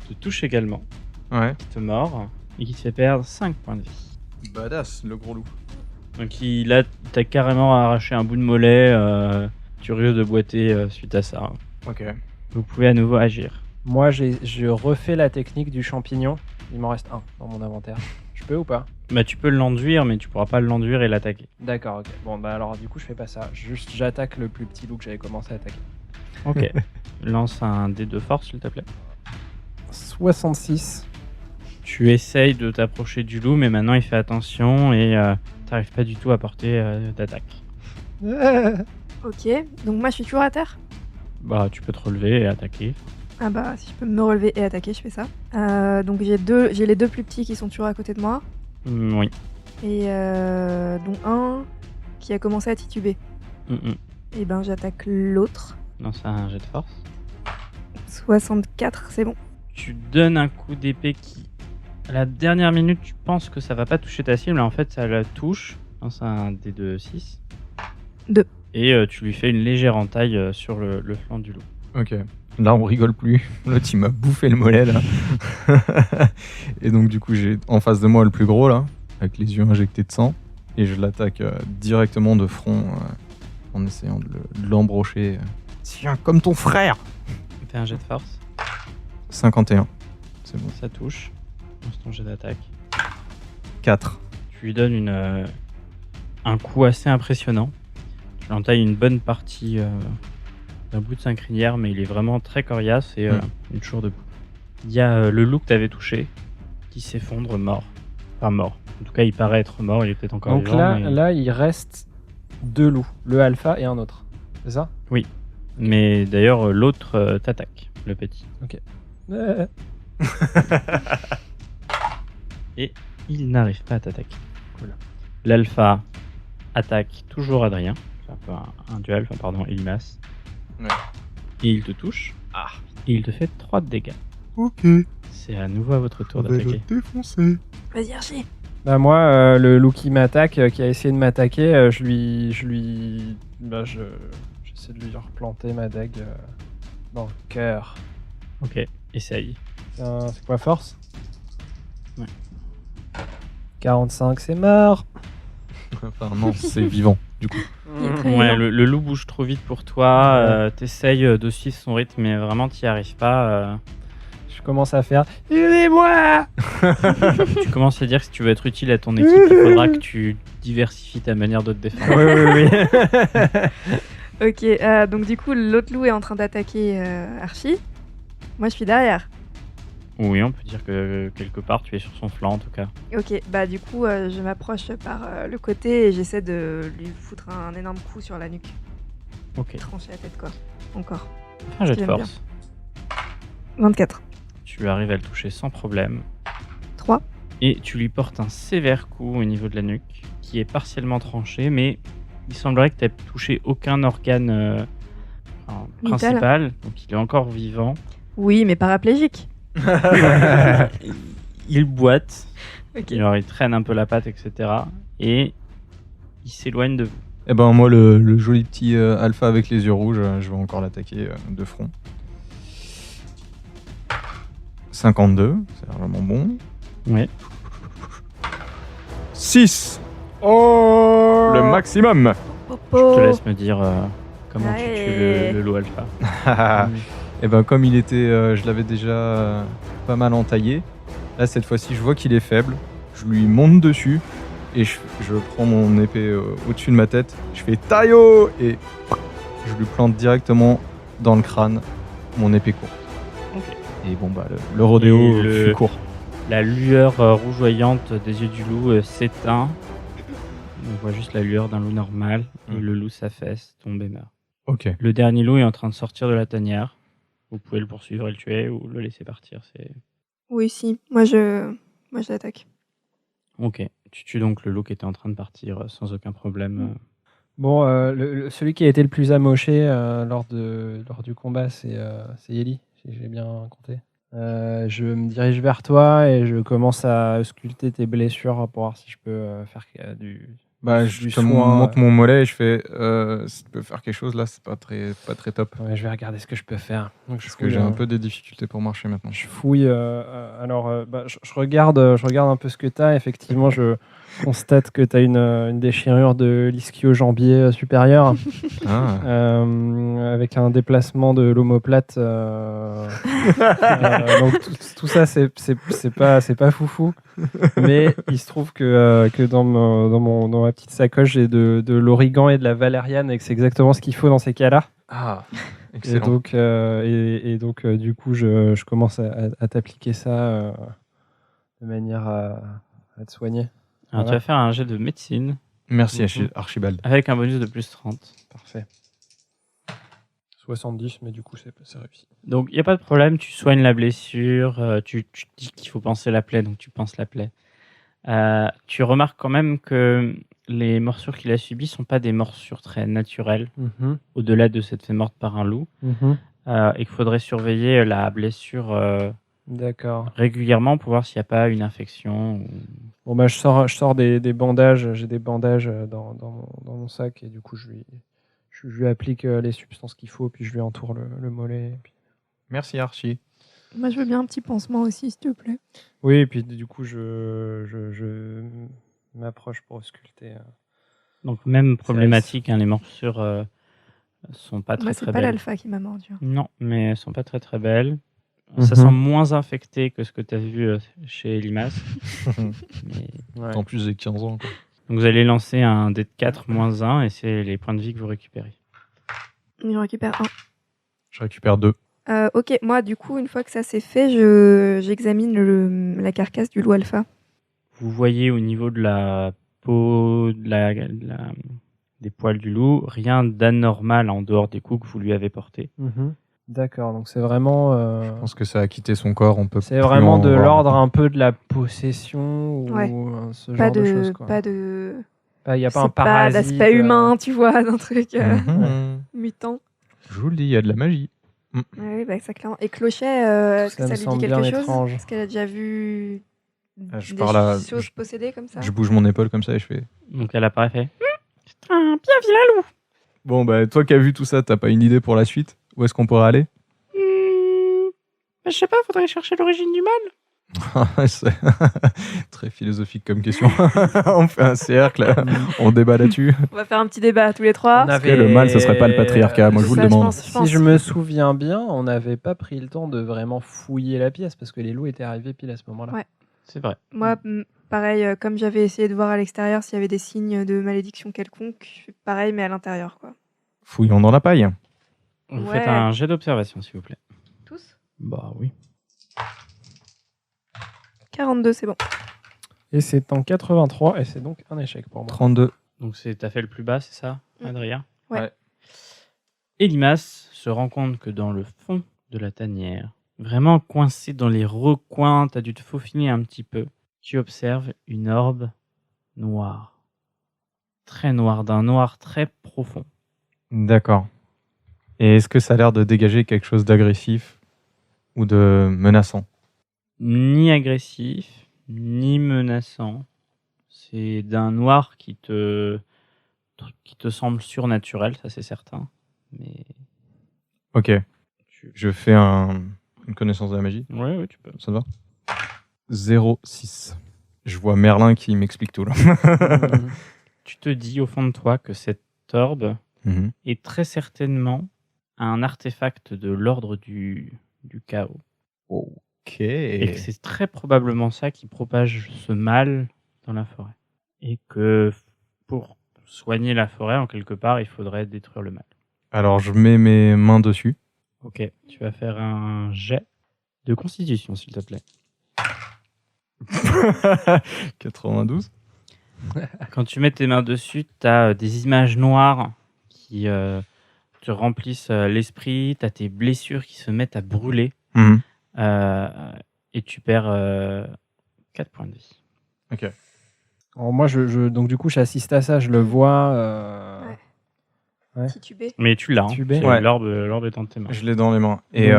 te touche également, Ouais. qui te mord, et qui te fait perdre 5 points de vie. Badass, le gros loup. Donc il t'a carrément arraché un bout de mollet, tu risques de boiter suite à ça. Ok. Vous pouvez à nouveau agir. Moi, je refais la technique du champignon. Il m'en reste un dans mon inventaire. Je peux ou pas? Bah tu peux l'enduire, mais tu pourras pas l'enduire et l'attaquer. D'accord, ok. Bon, bah alors du coup, je fais pas ça. Juste, j'attaque le plus petit loup que j'avais commencé à attaquer. Ok. Lance un dé de force, s'il te plaît. 66. Tu essayes de t'approcher du loup, mais maintenant il fait attention et t'arrives pas du tout à porter d'attaque. Ok, donc moi je suis toujours à terre. Bah tu peux te relever et attaquer. Ah bah si je peux me relever et attaquer, je fais ça. Donc j'ai les deux plus petits qui sont toujours à côté de moi. Oui. Et dont un qui a commencé à tituber. Mm-mm. Et ben j'attaque l'autre. Lance un jet de force. 64, c'est bon. Tu donnes un coup d'épée qui, à la dernière minute, tu penses que ça va pas toucher ta cible, mais en fait ça la touche. Lance un dé de 6. 2. Et tu lui fais une légère entaille sur le flanc du loup. Ok. Là, on rigole plus. L'autre, il m'a bouffé le mollet, là. Et donc, du coup, j'ai en face de moi le plus gros, là, avec les yeux injectés de sang. Et je l'attaque directement de front, en essayant de l'embrocher. Tiens, comme ton frère! Fais un jet de force. 51. C'est bon. Ça touche. Lance ton jet d'attaque. 4. Tu lui donnes un coup assez impressionnant. Tu lui entailles une bonne partie d'un bout de sa crinière, mais il est vraiment très coriace et il est toujours debout. Il y a le loup que tu avais touché qui s'effondre mort. Enfin mort. En tout cas, il paraît être mort, il est peut-être encore Donc vivant. là, il reste 2 loups. Le alpha et un autre. C'est ça? Mais d'ailleurs, l'autre t'attaque, le petit. Et il n'arrive pas à t'attaquer. Cool. L'alpha attaque toujours Adrien. C'est un peu un duel, enfin pardon, Elimas. Ouais. Et il te touche. Et il te fait 3 de dégâts. Ok. C'est à nouveau à votre tour d'attaquer. défoncer. Vas-y Archie. Bah moi, le loup qui m'attaque, qui a essayé de m'attaquer, j'essaie de lui replanter ma dague dans le cœur. Ok, essaye. C'est quoi, force? Ouais. 45, c'est mort. Enfin, non, c'est vivant, du coup. Il est très Ouais, lent. le loup bouge trop vite pour toi. T'essayes de suivre son rythme, mais vraiment t'y arrives pas. Je commence à faire aidez-moi. Tu commences à dire que si tu veux être utile à ton équipe, il faudra que tu diversifies ta manière de te défendre. Oui. Ok, donc du coup l'autre loup est en train d'attaquer Archie. Moi je suis derrière. Oui, on peut dire que quelque part tu es sur son flanc en tout cas. Ok, bah du coup je m'approche par le côté et j'essaie de lui foutre un énorme coup sur la nuque. Ok. Trancher la tête quoi. Encore. Un jet de J'aime force. 24. Tu arrives à le toucher sans problème. 3. Et tu lui portes un sévère coup au niveau de la nuque, qui est partiellement tranché, mais il semblerait que tu n'aies touché aucun organe principal, donc il est encore vivant. Oui, mais paraplégique. Il boite, Ok. il traîne un peu la patte, etc. Et il s'éloigne de vous. Eh ben, moi, le joli petit alpha avec les yeux rouges, je vais encore l'attaquer de front. 52, c'est vraiment bon. Ouais. 6. Oh, le maximum. Je Popo. te laisse me dire comment tu Ouais. tues le loup alpha. Et ben, comme il était, je l'avais déjà pas mal entaillé. Là, cette fois-ci, je vois qu'il est faible. Je lui monte dessus et je prends mon épée au-dessus de ma tête. Je fais taillot et je lui plante directement dans le crâne mon épée courte. Ok. Et bon, bah, le rodéo Et fut court. La lueur rougeoyante des yeux du loup s'éteint. On voit juste la lueur d'un loup normal. Et le loup s'affaisse, tombe et meurt. Ok. Le dernier loup est en train de sortir de la tanière. Vous pouvez le poursuivre et le tuer ou le laisser partir. C'est Oui, si. Moi, je l'attaque. ok. Tu tues donc le loup qui était en train de partir sans aucun problème. Bon, celui qui a été le plus amoché lors du combat, c'est Yeli, si j'ai bien compté. Je me dirige vers toi et je commence à ausculter tes blessures pour voir si je peux faire du Je te soin. monte mon mollet et je fais si tu peux faire quelque chose là, c'est pas très top. Ouais, je vais regarder ce que je peux faire. Donc, Parce que j'ai un peu des difficultés pour marcher maintenant. Je fouille. Je regarde un peu ce que tu as. Effectivement, je constate que tu as une déchirure de l'ischio-jambier supérieur Ah. avec un déplacement de l'omoplate. Donc tout ça, c'est pas foufou. Mais il se trouve que dans ma petite sacoche, j'ai de l'origan et de la valériane et que c'est exactement ce qu'il faut dans ces cas-là. Ah, Et excellent. donc, du coup, je commence à t'appliquer ça de manière à te soigner. Alors, Voilà. tu vas faire un jet de médecine Merci Mhm. Archibald. avec un bonus de plus 30. Parfait. 70, mais du coup, c'est réussi. Donc, il n'y a pas de problème, tu soignes la blessure, tu dis qu'il faut panser la plaie, donc tu panses la plaie. Tu remarques quand même que les morsures qu'il a subies ne sont pas des morsures très naturelles, au-delà de s'être fait morte par un loup, et qu'il faudrait surveiller la blessure D'accord. régulièrement pour voir s'il n'y a pas une infection. Bon, bah, je sors des bandages. J'ai des bandages dans mon sac et du coup, je lui applique les substances qu'il faut, puis je lui entoure le mollet. Et puis... Merci Archie. Moi, je veux bien un petit pansement aussi, s'il te plaît. Oui, et puis du coup, je m'approche pour ausculter. Donc, même problématique, hein, les morsures sont pas très Moi, très c'est pas belles. l'alpha qui m'a mordu. Non, mais elles sont pas très très belles. Ça Mhm. semble moins infecté que ce que tu as vu chez Limas. Mais- Ouais. En plus, j'ai 15 ans. Quoi. Donc vous allez lancer un dé de 4 moins 1 et c'est les points de vie que vous récupérez. Il récupère un. Je récupère 2. Ok, moi, du coup, une fois que ça c'est fait, j'examine la carcasse du loup alpha. Vous voyez au niveau de la peau, des poils du loup, rien d'anormal en dehors des coups que vous lui avez portés. Mhm. D'accord, donc c'est vraiment. Je pense que ça a quitté son corps. On peut C'est plus vraiment en de voir. l'ordre un peu de la possession ou Ouais. ce Pas genre de choses. pas de. Il n'y a pas C'est un parasite. d'aspect humain, tu vois, d'un truc Mhm. mutant. Je vous le dis, il y a de la magie. Oui, bah, ça clairement. Et Clochet, est-ce que Ça me ça lui dit semble quelque bien chose? étrange. Est-ce qu'elle a déjà vu Je des parle à- choses je- possédées comme ça? Je bouge mon épaule comme ça et je fais. Donc elle apparaît fait. C'est un bien vilain loup. Bon, bah, toi qui as vu tout ça, t'as pas une idée pour la suite? Où est-ce qu'on pourrait aller? Je sais pas, faudrait chercher l'origine du mal. C'est très philosophique comme question. On fait un cercle, on débat là-dessus. On va faire un petit débat tous les trois. Est-ce que le mal, ce serait pas le patriarcat? Moi, je vous le Ça, je demande. pense. Si je me souviens bien, on n'avait pas pris le temps de vraiment fouiller la pièce parce que les loups étaient arrivés pile à ce moment-là. Ouais. C'est vrai. Moi, pareil, comme j'avais essayé de voir à l'extérieur s'il y avait des signes de malédiction quelconque, je fais pareil, mais à l'intérieur, quoi. Fouillons dans la paille. Vous Ouais. faites un jet d'observation, s'il vous plaît. Tous? Bah oui. 42, c'est bon. Et c'est en 83 et c'est donc un échec pour moi. 32. Donc t'as fait le plus bas, c'est ça, Adrien? Ouais. Elimas se rend compte que dans le fond de la tanière, vraiment coincé dans les recoins, t'as dû te faufiner un petit peu, tu observes une orbe noire. Très noire, d'un noir très profond. D'accord. Et est-ce que ça a l'air de dégager quelque chose d'agressif ou de menaçant? Ni agressif, ni menaçant. C'est d'un noir qui te semble surnaturel, ça c'est certain. Mais Ok. Je fais une connaissance de la magie. ouais, tu peux. Ça te va? 0,6. Je vois Merlin qui m'explique tout là. Tu te dis au fond de toi que cette orbe Mhm. est très certainement un artefact de l'ordre du chaos. Ok. Et que c'est très probablement ça qui propage ce mal dans la forêt. Et que pour soigner la forêt, en quelque part, il faudrait détruire le mal. Alors je mets mes mains dessus. Ok, tu vas faire un jet de constitution, s'il te plaît. 92. Quand tu mets tes mains dessus, tu as des images noires qui te remplissent l'esprit, t'as tes blessures qui se mettent à brûler Mhm. et tu perds 4 points de vie. Ok. Alors, moi, donc du coup, j'assiste à ça, je le vois. Ouais. Titubé. Mais tu l'as, hein. Tubé. Ouais. L'orbe est dans tes mains. Je l'ai dans les mains. Et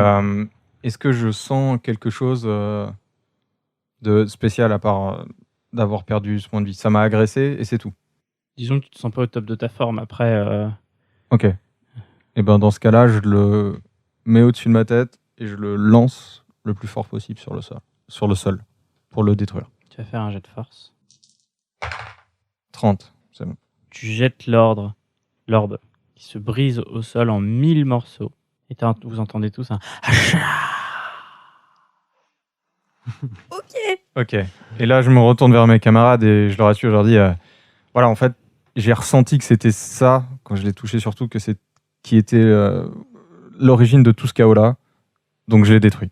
est-ce que je sens quelque chose de spécial à part d'avoir perdu ce point de vie? Ça m'a agressé et c'est tout. Disons que tu te sens pas au top de ta forme. Après, Ok. Et ben dans ce cas-là, je le mets au-dessus de ma tête et je le lance le plus fort possible sur le sol pour le détruire. tu vas faire un jet de force. 30, c'est bon. Tu jettes l'orbe qui se brise au sol en 1000 morceaux. Et vous entendez tous un Ok. Ok. Et là, je me retourne vers mes camarades et je leur assure, je leur dis, voilà, en fait, j'ai ressenti que c'était ça, quand je l'ai touché surtout, que c'est qui était l'origine de tout ce chaos-là. Donc je l'ai détruit.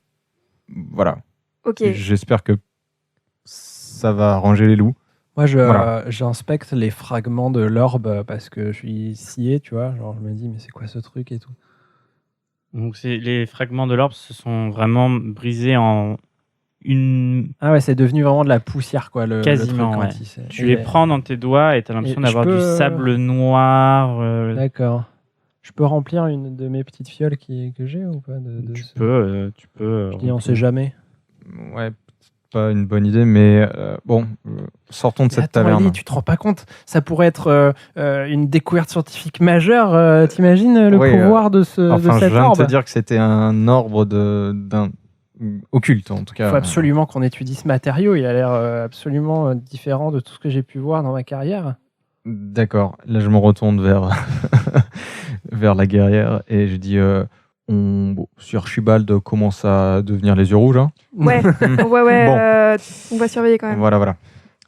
Voilà. Ok. Et j'espère que ça va ranger les loups. Moi, Voilà. j'inspecte les fragments de l'orbe parce que je suis scié, tu vois. Genre, je me dis, mais c'est quoi ce truc et tout. Donc les fragments de l'orbe se sont vraiment brisés en une. Ah ouais, c'est devenu vraiment de la poussière, quoi. Quasiment, le truc, ouais. quand il s'est- Tu les prends dans tes doigts et t'as l'impression et je d'avoir du peux- sable noir. D'accord. Je peux remplir une de mes petites fioles que j'ai ou pas Tu peux. Je dis, on sait jamais. Ouais, pas une bonne idée, mais bon, sortons de Mais cette attends, taverne. Ellie, tu te rends pas compte? Ça pourrait être une découverte scientifique majeure. T'imagines le Oui, pouvoir de Enfin, je cette viens de te orbe? dire que c'était un orbe d'un occulte, en tout Il cas. faut absolument qu'on étudie ce matériau. Il a l'air absolument différent de tout ce que j'ai pu voir dans ma carrière. D'accord. Là, je me retourne vers vers la guerrière et je dis, bon, si Archibald commence à devenir les yeux rouges, hein. Ouais. ouais. Bon. On va surveiller quand même. Voilà.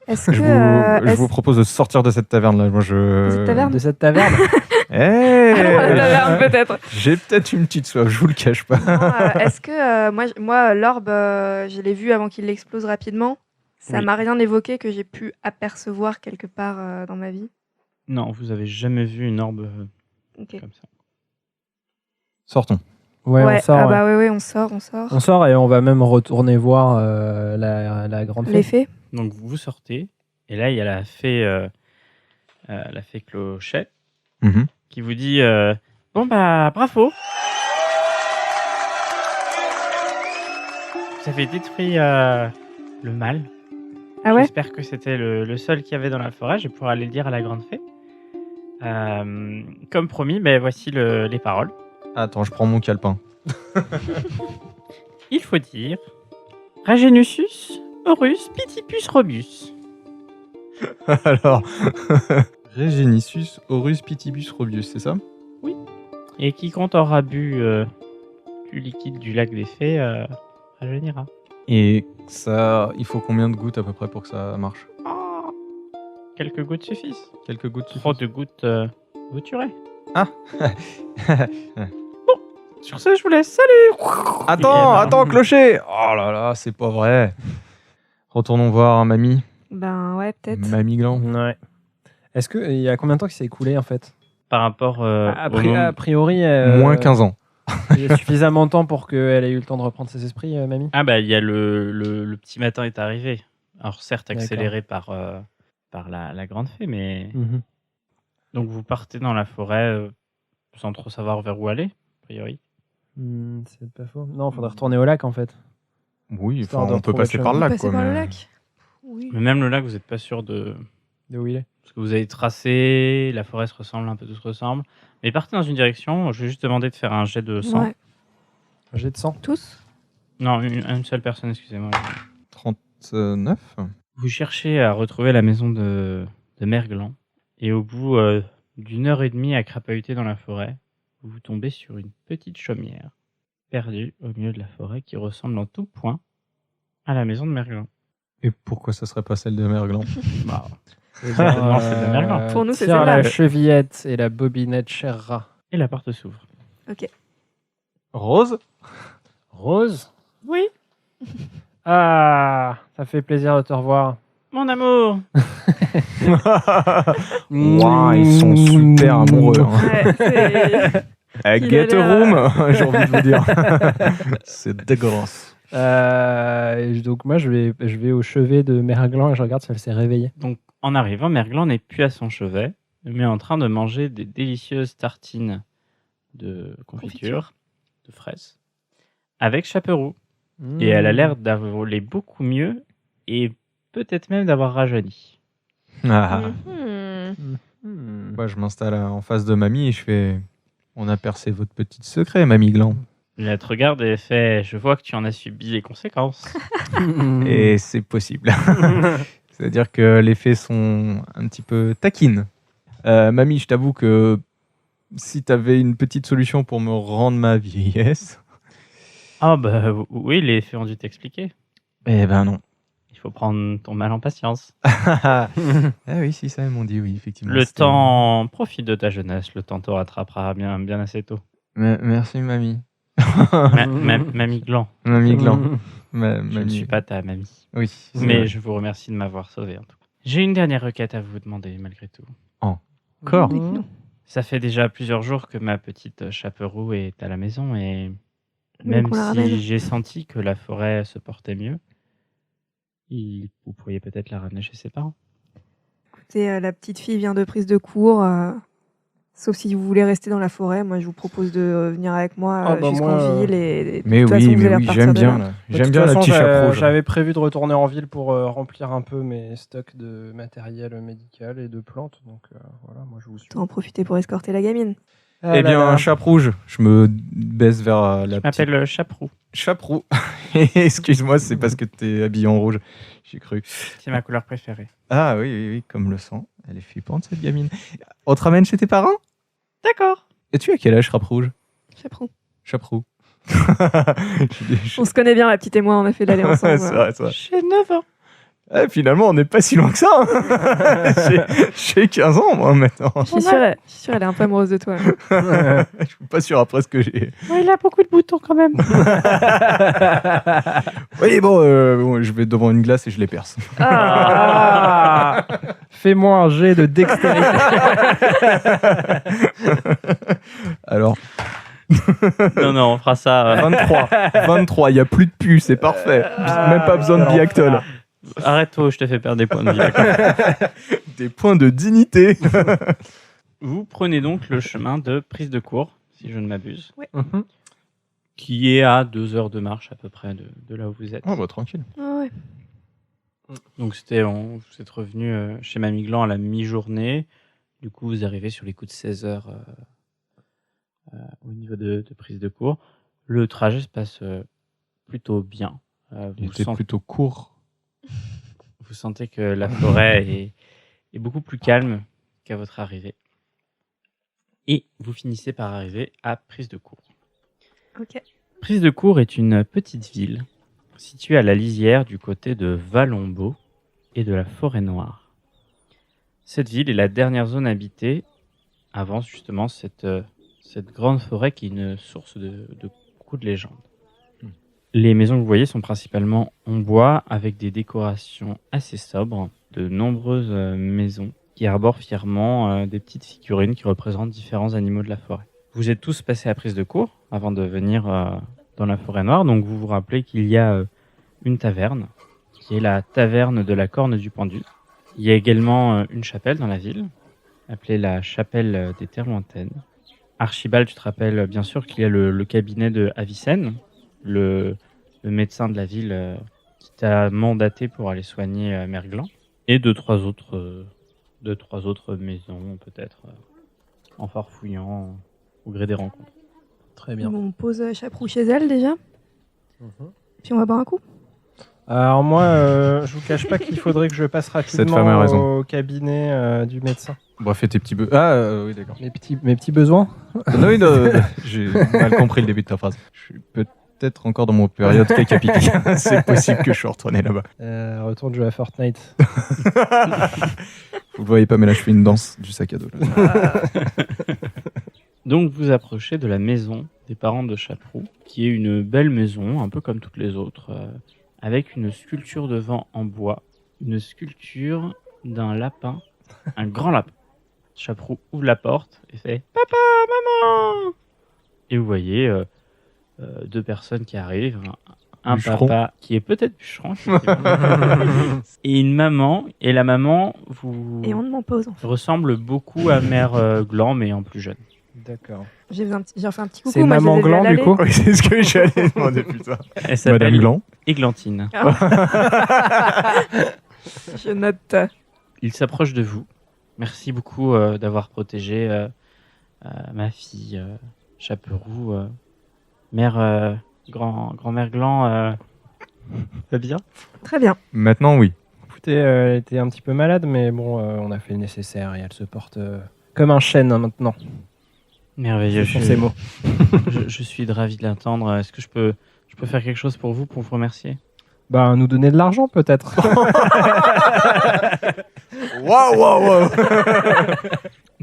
Est-ce que. Je vous propose de sortir de cette taverne là. Moi, De cette taverne De cette taverne. Allons à la taverne peut-être. J'ai peut-être une petite soif, je vous le cache pas. Non, est-ce que moi l'orbe, je l'ai vu avant qu'il explose rapidement. Ça Oui. m'a rien évoqué que j'ai pu apercevoir quelque part dans ma vie. Non, vous avez jamais vu une orbe Ok. comme ça. Sortons. Ouais, on sort. Ah ouais. bah ouais, on sort. On sort et on va même retourner voir la grande Les fête. faits. Donc vous sortez et là il y a la fée Clochette Mhm. qui vous dit bon bah bravo. Vous avez détruit le mal. Ah ouais. J'espère que c'était le seul qu'il y avait dans la forêt. Je vais pouvoir aller le dire à la grande fée. Comme promis, ben voici les paroles. Attends, je prends mon calepin. Il faut dire Ragénusus, Horus, Pitipus, Robus. Alors, Regenissus, Horus, Pitibus, Robius, c'est ça? Et quiconque aura bu du liquide du lac des fées rajeunira. Et ça, il faut combien de gouttes à peu près pour que ça marche? Quelques gouttes suffisent. Quelques gouttes Trop suffisent. de gouttes vous tuerez. Ah. Sur ce, je vous laisse. Salut. Attends, clocher! Oh là là, c'est pas vrai. Retournons voir mamie. Ben ouais, peut-être. Mamie Gland. Ouais. Est-ce que il y a combien de temps qu'il s'est écoulé en fait? Par rapport A au moment- priori, Moins 15 ans. il y a suffisamment de temps pour qu'elle ait eu le temps de reprendre ses esprits, mamie. Ah bah il y a le petit matin est arrivé. Alors certes accéléré par la grande fée, mais donc vous partez dans la forêt sans trop savoir vers où aller, a priori. C'est pas faux. Non, faudrait retourner au lac en fait. Oui, Histoire enfin, de on peut retrouver passer le par le lac. Passer Quoi, par le mais- lac. Oui. Mais même le lac, vous n'êtes pas sûr de. De où il est? Parce que vous avez tracé, la forêt se ressemble, un peu tout se ressemble. Mais partez dans une direction, je vais juste demander de faire un jet de sang. Ouais. Un jet de sang. Tous. Non, une seule personne, excusez-moi. 39. Vous cherchez à retrouver la maison de Merglan. Et au bout d'une heure et demie à crapahuter dans la forêt, vous tombez sur une petite chaumière, perdue au milieu de la forêt, qui ressemble en tout point à la maison de Merglan. Et pourquoi ça serait pas celle de Merglan? Bah, certainement, c'est de Merglan. Pour nous, c'est tire celle-là. la chevillette et la bobinette cher rat. Et la porte s'ouvre. Rose? Rose? Oui, Ah, ça fait plaisir de te revoir. mon amour. Ouah, ils sont super amoureux. Hein. Ouais, c'est- Get a room, j'ai envie de vous dire. C'est dégueulasse. Donc moi, je vais au chevet de Merglan et je regarde si elle s'est réveillée. Donc, en arrivant, Merglan n'est plus à son chevet, mais en train de manger des délicieuses tartines de confiture, de fraises, avec Chaperoux. Et elle a l'air d'aller beaucoup mieux et peut-être même d'avoir rajeuni. Ah. Mhm. Moi, je m'installe en face de mamie et je fais... On a percé votre petit secret, mamie Gland. Elle te regarde et fait « Je vois que tu en as subi les conséquences. Et c'est possible. C'est-à-dire que les faits sont un petit peu taquines. Mamie, je t'avoue que si t'avais une petite solution pour me rendre ma vieillesse... » Ah bah oui, les faits ont dû t'expliquer. Eh ben non. Il faut prendre ton mal en patience. Ah oui, si, ça, ils m'ont dit, oui, effectivement. Le c'était- temps, profite de ta jeunesse, le temps te rattrapera bien, bien assez tôt. Merci, mamie. Mamie Gland, Mamie Gland. je ne suis pas ta mamie. Oui. c'est Mais vrai. je vous remercie de m'avoir sauvé en tout cas. J'ai une dernière requête à vous demander malgré tout. Encore. Dites-nous. Ça fait déjà plusieurs jours que ma petite Chaperoux est à la maison et Vous même voulez qu'on la si ramène j'ai senti que la forêt se portait mieux, vous pourriez peut-être la ramener chez ses parents. Écoutez, la petite fille vient de prise de cours. Sauf si vous voulez rester dans la forêt, moi je vous propose de venir avec moi Ah bah jusqu'en moi, ville et de Mais toute façon, oui, vous mais allez oui, repartir j'aime de bien. là. Là. De J'aime toute bien la façon, petite chapeau. J'avais prévu de retourner en ville pour remplir un peu mes stocks de matériel médical et de plantes. Donc voilà, moi je vous suis. Autant en profiter pour escorter la gamine. Ah Eh là bien, là. un chape rouge. Je me baisse vers la Je petite... m'appelle Chaperoux, Chaperoux. Excuse-moi, c'est parce que t'es habillé en rouge. J'ai cru. c'est ma couleur préférée. Ah oui, oui, oui, comme le sang. Elle est flippante, cette gamine. On te ramène chez tes parents? D'accord. Et tu as quel âge, Chape rouge? Chaperon. Chaperoux. On se connaît bien, la petite et moi, on a fait l'aller ensemble. c'est vrai, c'est vrai. J'ai 9 ans. Ah, finalement, on n'est pas si loin que ça. Hein. J'ai 15 ans, moi, maintenant. Je suis sûre, elle est un peu amoureuse de toi. Je suis pas sûr après ce que j'ai. Ouais, il a beaucoup de boutons quand même. Oui, bon, je vais devant une glace et je les perce. Ah Fais-moi un jet de dextérité. Alors, non, on fera ça. 23, il n'y a plus de pu, c'est parfait. Même pas besoin de Biactol. Arrête-toi, je te fais perdre des points de vie. d'accord. Des points de dignité. Vous prenez donc le chemin de prise de cours, si je ne m'abuse, Mhm. qui est à 2 heures de marche à peu près de là où vous êtes. Oh, bah, tranquille. Ah ouais. Donc vous êtes revenu chez Mamie Gland à la mi-journée. Du coup, vous arrivez sur les coups de 16 heures au niveau de prise de cours. Le trajet se passe plutôt bien. Il était plutôt court. Vous sentez que la forêt est beaucoup plus calme qu'à votre arrivée. Et vous finissez par arriver à Prise de Cour. Ok. Prise de Cour est une petite ville située à la lisière du côté de Valombo et de la Forêt Noire. Cette ville est la dernière zone habitée avant justement cette grande forêt qui est une source de beaucoup de légendes. Les maisons que vous voyez sont principalement en bois avec des décorations assez sobres, de nombreuses maisons qui arborent fièrement des petites figurines qui représentent différents animaux de la forêt. Vous êtes tous passés à Prise de Cour avant de venir dans la Forêt Noire, donc vous vous rappelez qu'il y a une taverne, qui est la taverne de la Corne du Pendu. Il y a également une chapelle dans la ville, appelée la chapelle des Terres Lointaines. Archibald, tu te rappelles bien sûr qu'il y a le cabinet de Avicenne, le médecin de la ville qui t'a mandaté pour aller soigner Merglan, et deux, trois autres maisons, peut-être, en farfouillant au gré des rencontres. Très bien. Bon, on pose Chaperoux chez elle déjà. Mhm. Puis on va boire un coup. Alors moi, je vous cache pas qu'il faudrait que je passe Cette femme a rapidement raison. au cabinet du médecin. Bref, fais tes petits bœufs. Ah, oui, d'accord. Mes petits besoins. Non, oui, non, j'ai mal compris le début de ta phrase. Je suis peut-être encore dans mon période caca pipi. C'est possible que je sois retourné là-bas. Retourne jouer à Fortnite. Vous le voyez pas, mais là, je fais une danse du sac à dos. Là. Donc vous approchez de la maison des parents de Chaperoux, qui est une belle maison, un peu comme toutes les autres, avec une sculpture devant en bois, une sculpture d'un lapin, un grand lapin. Chaperoux ouvre la porte et fait « Papa, maman !» Et vous voyez 2 personnes qui arrivent. Un Bûcheron. papa qui est peut-être bûcheron. effectivement. Et une maman. Et la maman Et on ne ment pas aux enfants. ressemble beaucoup à Mère Gland, mais en plus jeune. D'accord. J'ai fait un petit coucou. C'est moi, je les Maman ai vus à Gland, du l'aller. coup Oui, c'est ce que j'allais demander, putain. Elle Madame s'appelle Gland. Églantine. Je note. Il s'approche de vous. Merci beaucoup d'avoir protégé ma fille Chaperoux. Mère grand-mère Gland. Va bien. Très bien. Maintenant, oui. Écoutez, elle était un petit peu malade, mais bon, on a fait le nécessaire et elle se porte comme un chêne hein, maintenant. Merveilleux. Ce sont ces mots. Je suis ravi de l'entendre. Est-ce que je peux faire quelque chose pour vous remercier? Bah, nous donner de l'argent peut-être. Waouh.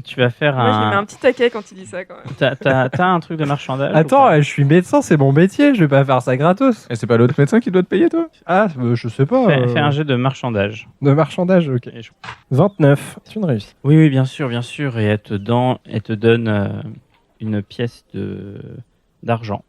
Tu vas faire Moi, je lui mets un un. petit taquet quand il dit ça, quand même. T'as un truc de marchandage ou Attends, pas je suis médecin, c'est mon métier, je vais pas faire ça gratos. Et c'est pas l'autre médecin qui doit te payer, toi? Ah, je sais pas. Fais un jet de marchandage. De marchandage, ok. Et je- 29, c'est une réussite. Oui, bien sûr. Et elle te donne une pièce d'argent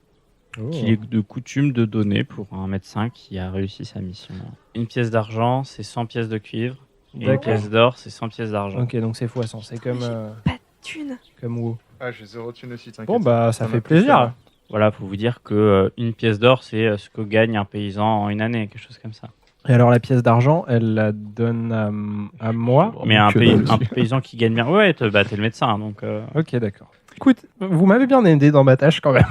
qu'il est de coutume de donner pour un médecin qui a réussi sa mission. Une pièce d'argent, c'est 100 pièces de cuivre. Et une D'accord. pièce d'or, c'est 100 pièces d'argent. Ok, donc c'est x100, c'est comme, Pas de thune. comme WoW. Ah, j'ai 0 thune aussi, t'inquiète. Bon, bah, ça Ça fait m'a plu, plaisir. ça. Voilà, faut vous dire que une pièce d'or, c'est ce que gagne un paysan en une année, quelque chose comme ça. Et alors, la pièce d'argent, elle la donne à moi. Mais un que dalle un aussi. paysan qui gagne bien, ouais, t'es le médecin, donc. Ok, d'accord. Écoute, vous m'avez bien aidé dans ma tâche quand même.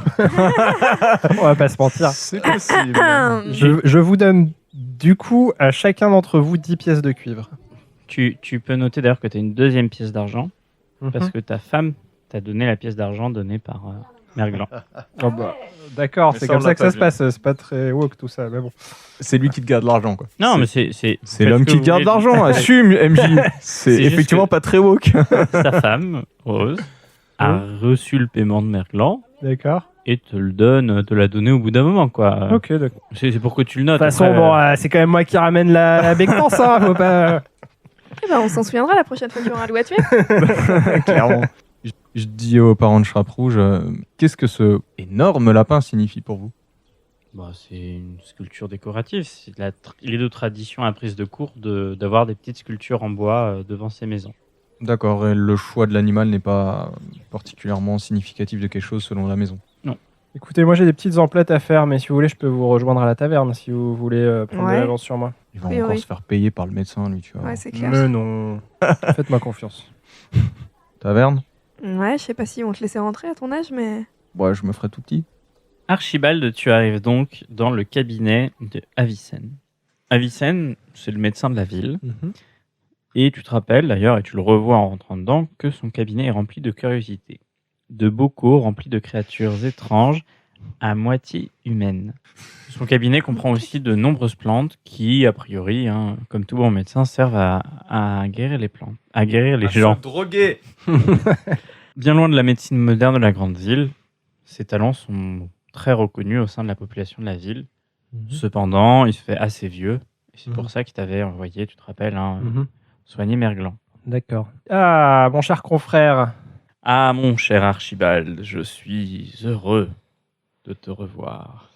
On va pas se mentir. C'est possible. Je vous donne du coup à chacun d'entre vous 10 pièces de cuivre. Tu peux noter d'ailleurs que tu as une deuxième pièce d'argent parce Mhm. que ta femme t'a donné la pièce d'argent donnée par Mère Gland. Oh bah, d'accord, Mais c'est ça, comme on ça l'a que ça pas se passe. C'est pas très woke tout ça, mais bon. C'est lui qui te garde l'argent, quoi. Non, mais c'est C'est l'homme qui te garde l'argent, assume, MJ. C'est juste effectivement que- pas très woke. Sa femme, Rose, a reçu le paiement de Mère Gland D'accord. et te l'a donné au bout d'un moment, quoi. Ok, d'accord. C'est pour que tu le De notes. toute façon, Après, bon, c'est quand même moi qui ramène la béquenance, hein. Faut pas. Eh ben, on s'en souviendra la prochaine fois qu'il y aura un loup à tuer. Clairement. Je dis aux parents de Schrapp Rouge, qu'est-ce que ce énorme lapin signifie pour vous? bah, c'est une sculpture décorative. Il est de tradition apprise de cours d'avoir des petites sculptures en bois devant ses maisons. D'accord, et le choix de l'animal n'est pas particulièrement significatif de quelque chose selon la maison. Écoutez, moi j'ai des petites emplettes à faire, mais si vous voulez, je peux vous rejoindre à la taverne si vous voulez prendre de Ouais. l'avance sur moi. Il va Oui, encore oui. se faire payer par le médecin, lui, tu vois. Ouais, c'est clair. Mais non. Faites-moi confiance. Taverne? Ouais, je sais pas si on te laissait rentrer à ton âge, mais. Ouais, je me ferai tout petit. Archibald, tu arrives donc dans le cabinet de Avicenne. Avicenne, c'est le médecin de la ville. Et tu te rappelles d'ailleurs, et tu le revois en rentrant dedans, que son cabinet est rempli de curiosités. De bocaux remplis de créatures étranges, à moitié humaines. Son cabinet comprend aussi de nombreuses plantes qui, a priori, hein, comme tout bon médecin, servent à guérir les plantes, à guérir les gens. Drogué. Bien loin de la médecine moderne de la grande ville, ses talents sont très reconnus au sein de la population de la ville. Cependant, il se fait assez vieux. Et c'est pour ça qu'il t'avait envoyé, tu te rappelles, hein, soigner Mère Gland. D'accord. Ah, mon cher confrère. Ah, mon cher Archibald, je suis heureux de te revoir.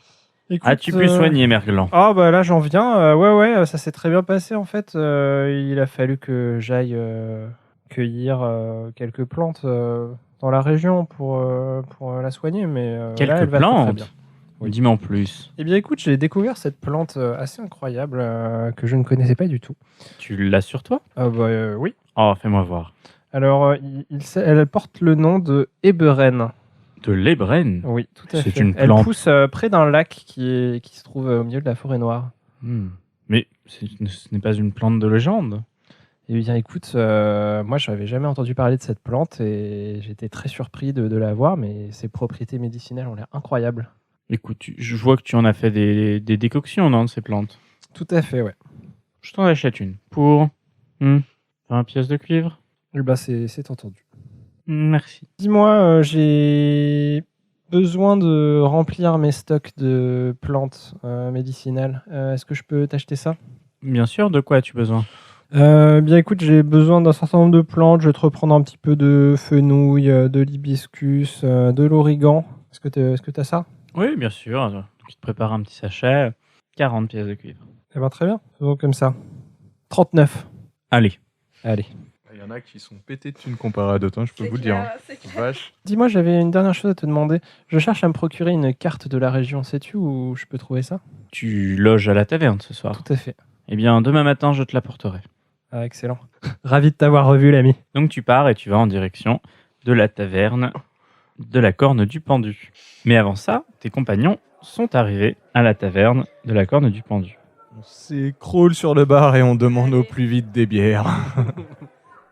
Écoute, As-tu pu soigner Mère Gland? Ah bah là j'en viens. Ouais, ça s'est très bien passé en fait. Il a fallu que j'aille cueillir quelques plantes dans la région pour la soigner, mais là, Quelques elle va très, très plantes? bien. Dis-moi en plus. Eh bien écoute, j'ai découvert cette plante assez incroyable que je ne connaissais pas du tout. Tu l'as sur toi? Ah bah oui. Oh, fais-moi voir. Alors elle porte le nom de Héberen. De l'ébrenne? Oui, tout à C'est fait. une Elle plante. pousse près d'un lac qui se trouve au milieu de la forêt noire. Mais ce n'est pas une plante de légende. Eh bien, écoute, moi, je n'avais jamais entendu parler de cette plante et j'étais très surpris de la voir, mais ses propriétés médicinales ont l'air incroyables. Écoute, je vois que tu en as fait des décoctions, non, de ces plantes. Tout à fait, ouais. Je t'en achète une. Pour 20 pièces de cuivre. Eh ben, c'est entendu. Merci. Dis-moi, j'ai besoin de remplir mes stocks de plantes médicinales. Est-ce que je peux t'acheter ça? Bien sûr, de quoi as-tu besoin? Bien écoute, j'ai besoin d'un certain nombre de plantes. Je vais te reprendre un petit peu de fenouil, de l'hibiscus, de l'origan. Est-ce que t'as ça? Oui, bien sûr. Donc, il te prépare un petit sachet. 40 pièces de cuivre. Eh ben, très bien. Faisons comme ça. 39. Allez. Allez. Il y en a qui sont pétés de thunes comparé à d'autres, hein, je peux vous le dire. hein. Vache. Dis-moi, j'avais une dernière chose à te demander. Je cherche à me procurer une carte de la région. Sais-tu où je peux trouver ça? Tu loges à la taverne ce soir. Tout à fait. Eh bien, demain matin, je te l'apporterai. Ah, excellent. Ravi de t'avoir revu, l'ami. Donc, tu pars et tu vas en direction de la taverne de la Corne du Pendu. Mais avant ça, tes compagnons sont arrivés à la taverne de la Corne du Pendu. On s'écroule sur le bar et on demande au plus vite des bières.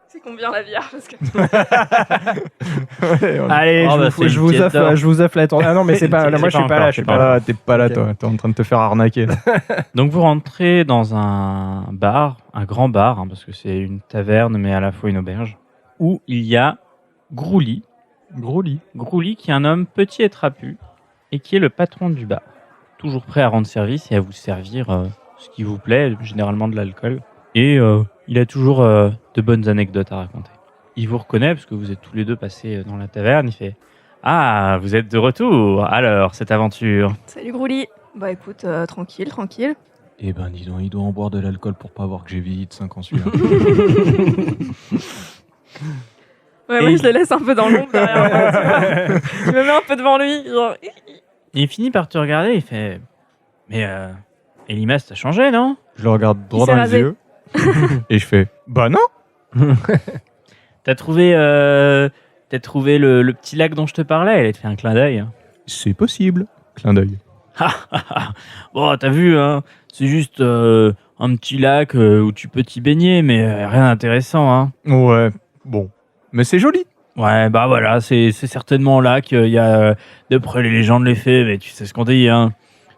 C'est combien la bière parce que... Ouais, on- Allez, Oh, bah, c'est je une vous pièce offre, d'or. je vous offre la tournée. Ah non, mais c'est pas. Là, moi, je suis pas là. Je suis pas là. Ah, t'es pas là, Ok. toi. T'es en train de te faire arnaquer. là. Donc, vous rentrez dans un bar, un grand bar, hein, parce que c'est une taverne, mais à la fois une auberge, où il y a Grouli. Gros lit. Grouli, qui est un homme petit et trapu, et qui est le patron du bar. Toujours prêt à rendre service et à vous servir ce qui vous plaît, généralement de l'alcool. Et il a toujours de bonnes anecdotes à raconter. Il vous reconnaît, parce que vous êtes tous les deux passés dans la taverne, il fait « Ah, vous êtes de retour. Alors, cette aventure ?» Salut Grouli. Bah écoute, tranquille. Eh ben, dis donc, il doit en boire de l'alcool pour pas voir que j'ai vieilli de 5 ans celui-là. Ouais, Et- moi je le laisse un peu dans l'ombre derrière moi, tu vois. Je me mets un peu devant lui, genre... Et il finit par te regarder, il fait « Mais Elimas, t'as changé, non ?» Je le regarde droit s'est dans les rasé. yeux. Et je fais bah non. T'as trouvé le petit lac dont je te parlais, elle a te fait un clin d'œil. hein. C'est possible. Clin d'œil. Bon, t'as vu, hein, c'est juste un petit lac où tu peux t'y baigner, mais rien d'intéressant. Hein. Ouais, bon. Mais c'est joli. Ouais, bah voilà, c'est certainement là qu'il y a, d'après les légendes, les faits, mais tu sais ce qu'on dit, hein.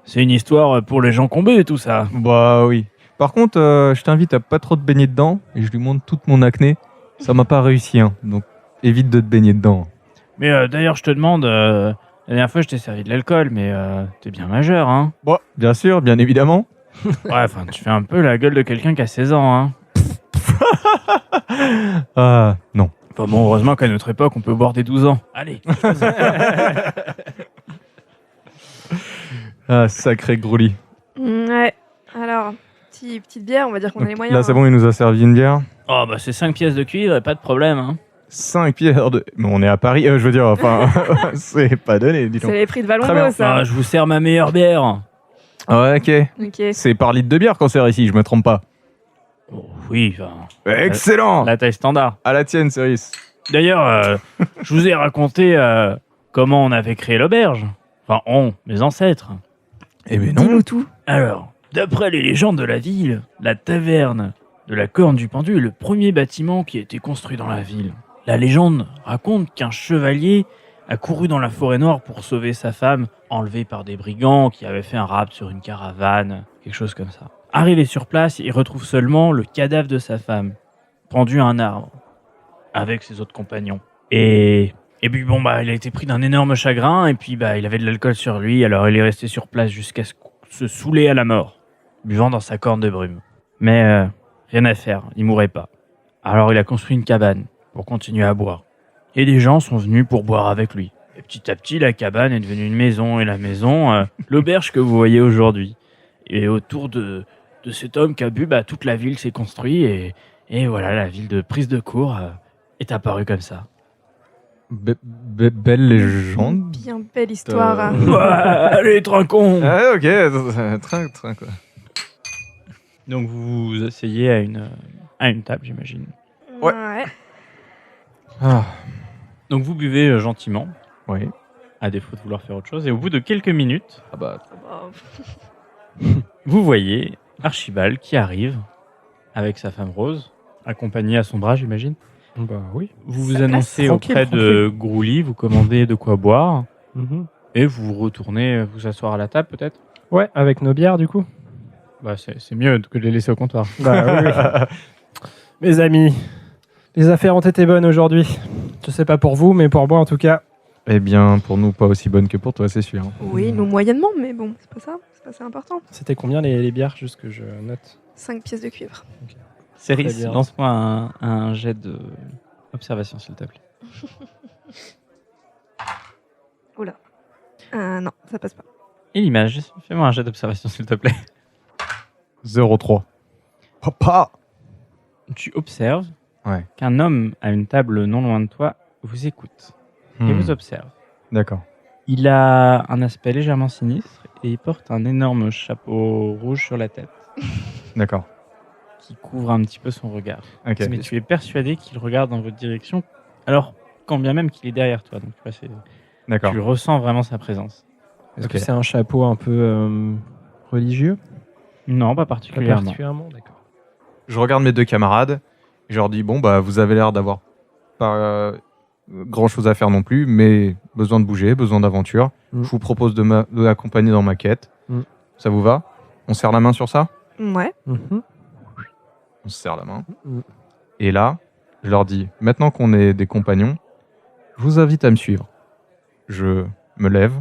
C'est une histoire pour les gens combés, tout ça. Bah oui. Par contre, je t'invite à pas trop te baigner dedans. Et je lui montre toute mon acné. Ça m'a pas réussi, hein. Donc évite de te baigner dedans. Mais d'ailleurs, je te demande, la dernière fois, je t'ai servi de l'alcool, mais t'es bien majeur, hein. Bon, bien sûr, bien évidemment. Ouais, enfin, tu fais un peu la gueule de quelqu'un qui a 16 ans, hein. Ah, non. Enfin bon, heureusement qu'à notre époque, on peut boire des 12 ans. Allez. Ah, sacré Grouly. Ouais, alors, petite bière, on va dire qu'on a les Donc, moyens. là, c'est bon, il nous a servi une bière. Oh, bah c'est 5 pièces de cuivre, pas de problème, hein. 5 pierres de... Mais on est à Paris, je veux dire, enfin, c'est pas donné, dis C'est donc. les prix de Très bien. Valombo, ça. Ah, je vous sers ma meilleure bière. Ah ouais, ok. Ok. C'est par litre de bière qu'on sert ici, je me trompe pas. Oh, oui, enfin, Excellent. la taille standard. À la tienne, Céris. D'ailleurs, je vous ai raconté comment on avait créé l'auberge. Enfin, mes ancêtres. Eh ben non. Dis-nous tout. Alors, d'après les légendes de la ville, la taverne de la Corne du Pendu est le premier bâtiment qui a été construit dans la ville. La légende raconte qu'un chevalier a couru dans la forêt noire pour sauver sa femme, enlevée par des brigands qui avaient fait un rapt sur une caravane, quelque chose comme ça. Arrivé sur place, il retrouve seulement le cadavre de sa femme, pendu à un arbre, avec ses autres compagnons. Et puis bon, bah, il a été pris d'un énorme chagrin, et puis bah, il avait de l'alcool sur lui, alors il est resté sur place jusqu'à se saouler à la mort, buvant dans sa corne de brume. Mais rien à faire, il mourrait pas. Alors il a construit une cabane pour continuer à boire. Et des gens sont venus pour boire avec lui. Et petit à petit, la cabane est devenue une maison, et la maison, l'auberge que vous voyez aujourd'hui. Et autour de cet homme qui a bu, bah, toute la ville s'est construite, et voilà, la ville de Prise de Cour est apparue comme ça. Belle légende. Bien belle histoire. hein. Allez, trinquons. Ah, ok. Train, quoi. Donc vous vous asseyez à une table, j'imagine. Ouais. Ah, Donc vous buvez gentiment, oui. à défaut de vouloir faire autre chose, et au bout de quelques minutes, Ah bah, Bah, vous voyez Archibald qui arrive avec sa femme Rose, accompagnée à son bras, j'imagine. Bah oui. Vous vous Ça annoncez passe. auprès de Grouli, vous commandez de quoi boire, Mhm. et vous retournez vous asseoir à la table peut-être. Ouais, avec nos bières du coup. Bah c'est mieux que de les laisser au comptoir. Bah oui. Mes amis, les affaires ont été bonnes aujourd'hui. Je sais pas pour vous, mais pour moi en tout cas. eh bien, pour nous, pas aussi bonne que pour toi, c'est sûr. oui, nous moyennement, mais bon, c'est pas ça. C'est pas ça important. C'était combien les bières, juste que je note? 5 pièces de cuivre. Céris, Très bien. lance-moi un jet de observation s'il te plaît. Oula. Non, ça passe pas. Et l'image, fais-moi un jet d'observation s'il te plaît. 0,3. Papa. Tu observes Ouais. qu'un homme à une table non loin de toi vous écoute et vous observe. D'accord. Il a un aspect légèrement sinistre et il porte un énorme chapeau rouge sur la tête D'accord. qui couvre un petit peu son regard. Ok. Mais tu es persuadé qu'il regarde dans votre direction, alors quand bien même qu'il est derrière toi. Donc tu vois, D'accord. tu ressens vraiment sa présence. Est-ce Ok. que c'est un chapeau un peu religieux? Non, pas Pas particulièrement. particulièrement, d'accord. Je regarde mes deux camarades. Je leur dis bon bah vous avez l'air d'avoir pas grand chose à faire non plus, mais besoin de bouger, besoin d'aventure. Mm. Je vous propose de m'accompagner dans ma quête. Mm. Ça vous va? On serre la main sur ça? Ouais. Mhm. On se serre la main. Mm. Et là, je leur dis maintenant qu'on est des compagnons, je vous invite à me suivre. Je me lève,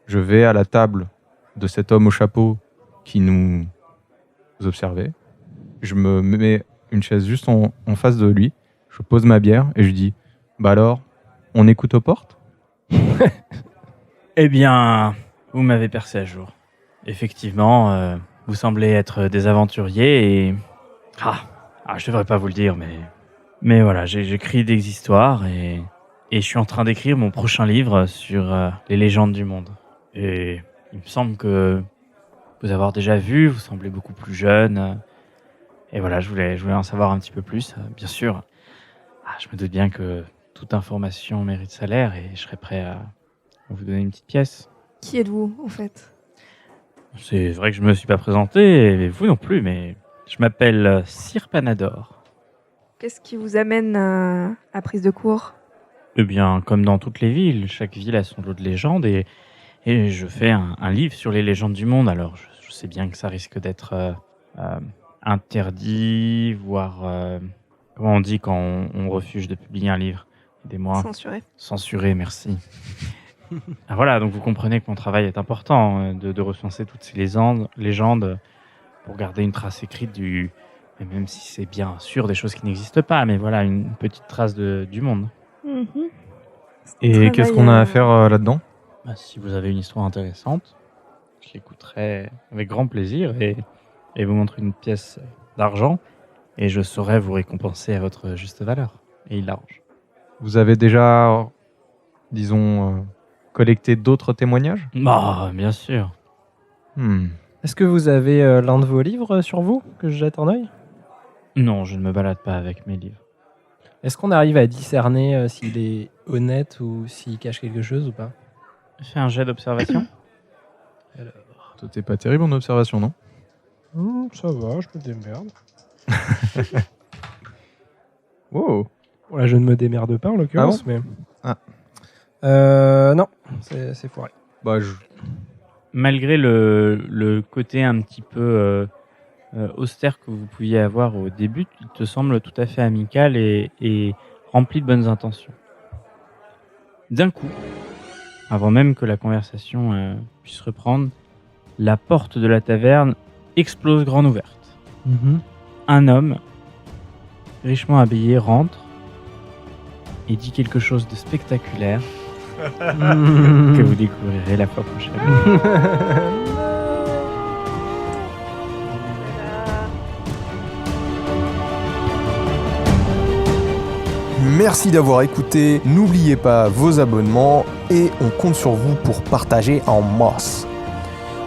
je vais à la table de cet homme au chapeau qui nous observait. Je me mets une chaise juste en face de lui. Je pose ma bière et je lui dis bah alors, on écoute aux portes? Eh bien, vous m'avez percé à jour. Effectivement, vous semblez être des aventuriers et... je devrais pas vous le dire, mais voilà, j'écris des histoires et je suis en train d'écrire mon prochain livre sur les légendes du monde. Et il me semble que vous avoir déjà vu, vous semblez beaucoup plus jeune. Et voilà, je voulais en savoir un petit peu plus. Bien sûr, je me doute bien que toute information mérite salaire et je serais prêt à vous donner une petite pièce. Qui êtes-vous, en fait? C'est vrai que je me suis pas présenté, et vous non plus, mais je m'appelle Sir Panador. Qu'est-ce qui vous amène à prise de cours? Eh bien, comme dans toutes les villes, chaque ville a son lot de légendes et je fais un livre sur les légendes du monde. Alors, je sais bien que ça risque d'être interdit, voire... comment on dit quand on refuse de publier un livre? Aidez-moi. Censuré. Censuré, merci. Voilà, donc vous comprenez que mon travail est important, de recenser toutes ces légendes pour garder une trace écrite mais même si c'est bien sûr des choses qui n'existent pas, mais voilà, une petite trace du monde. Mhm. Et qu'est-ce qu'on a à faire là-dedans? Si vous avez une histoire intéressante, je l'écouterai avec grand plaisir et vous montrer une pièce d'argent et je saurai vous récompenser à votre juste valeur. Et il l'arrange. Vous avez déjà, disons, collecté d'autres témoignages? Bien sûr. Est-ce que vous avez l'un de vos livres sur vous que je jette un œil? Non, je ne me balade pas avec mes livres. Est-ce qu'on arrive à discerner s'il est honnête ou s'il cache quelque chose ou pas? Fais un jet d'observation. Toi, t'es pas terrible en observation, non? Ça va, je me démerde. Wow. Voilà, je ne me démerde pas en l'occurrence, mais... Non, c'est foiré. Bah, Malgré le côté un petit peu austère que vous pouviez avoir au début, il te semble tout à fait amical et rempli de bonnes intentions. D'un coup, avant même que la conversation puisse reprendre, la porte de la taverne explose grande ouverte. Un homme, richement habillé, rentre et dit quelque chose de spectaculaire que vous découvrirez la fois prochaine. Merci d'avoir écouté, n'oubliez pas vos abonnements et on compte sur vous pour partager en masse.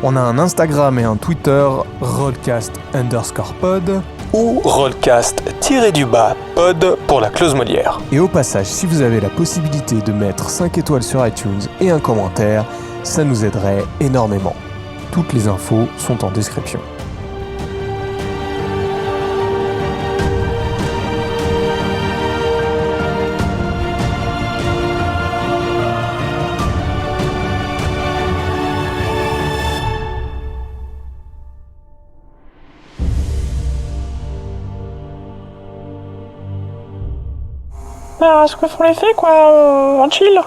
On a un Instagram et un Twitter, rollcast_pod ou rollcast_pod pour la clause Molière. Et au passage, si vous avez la possibilité de mettre 5 étoiles sur iTunes et un commentaire, ça nous aiderait énormément. Toutes les infos sont en description. Ce que font les fées, quoi, on chill.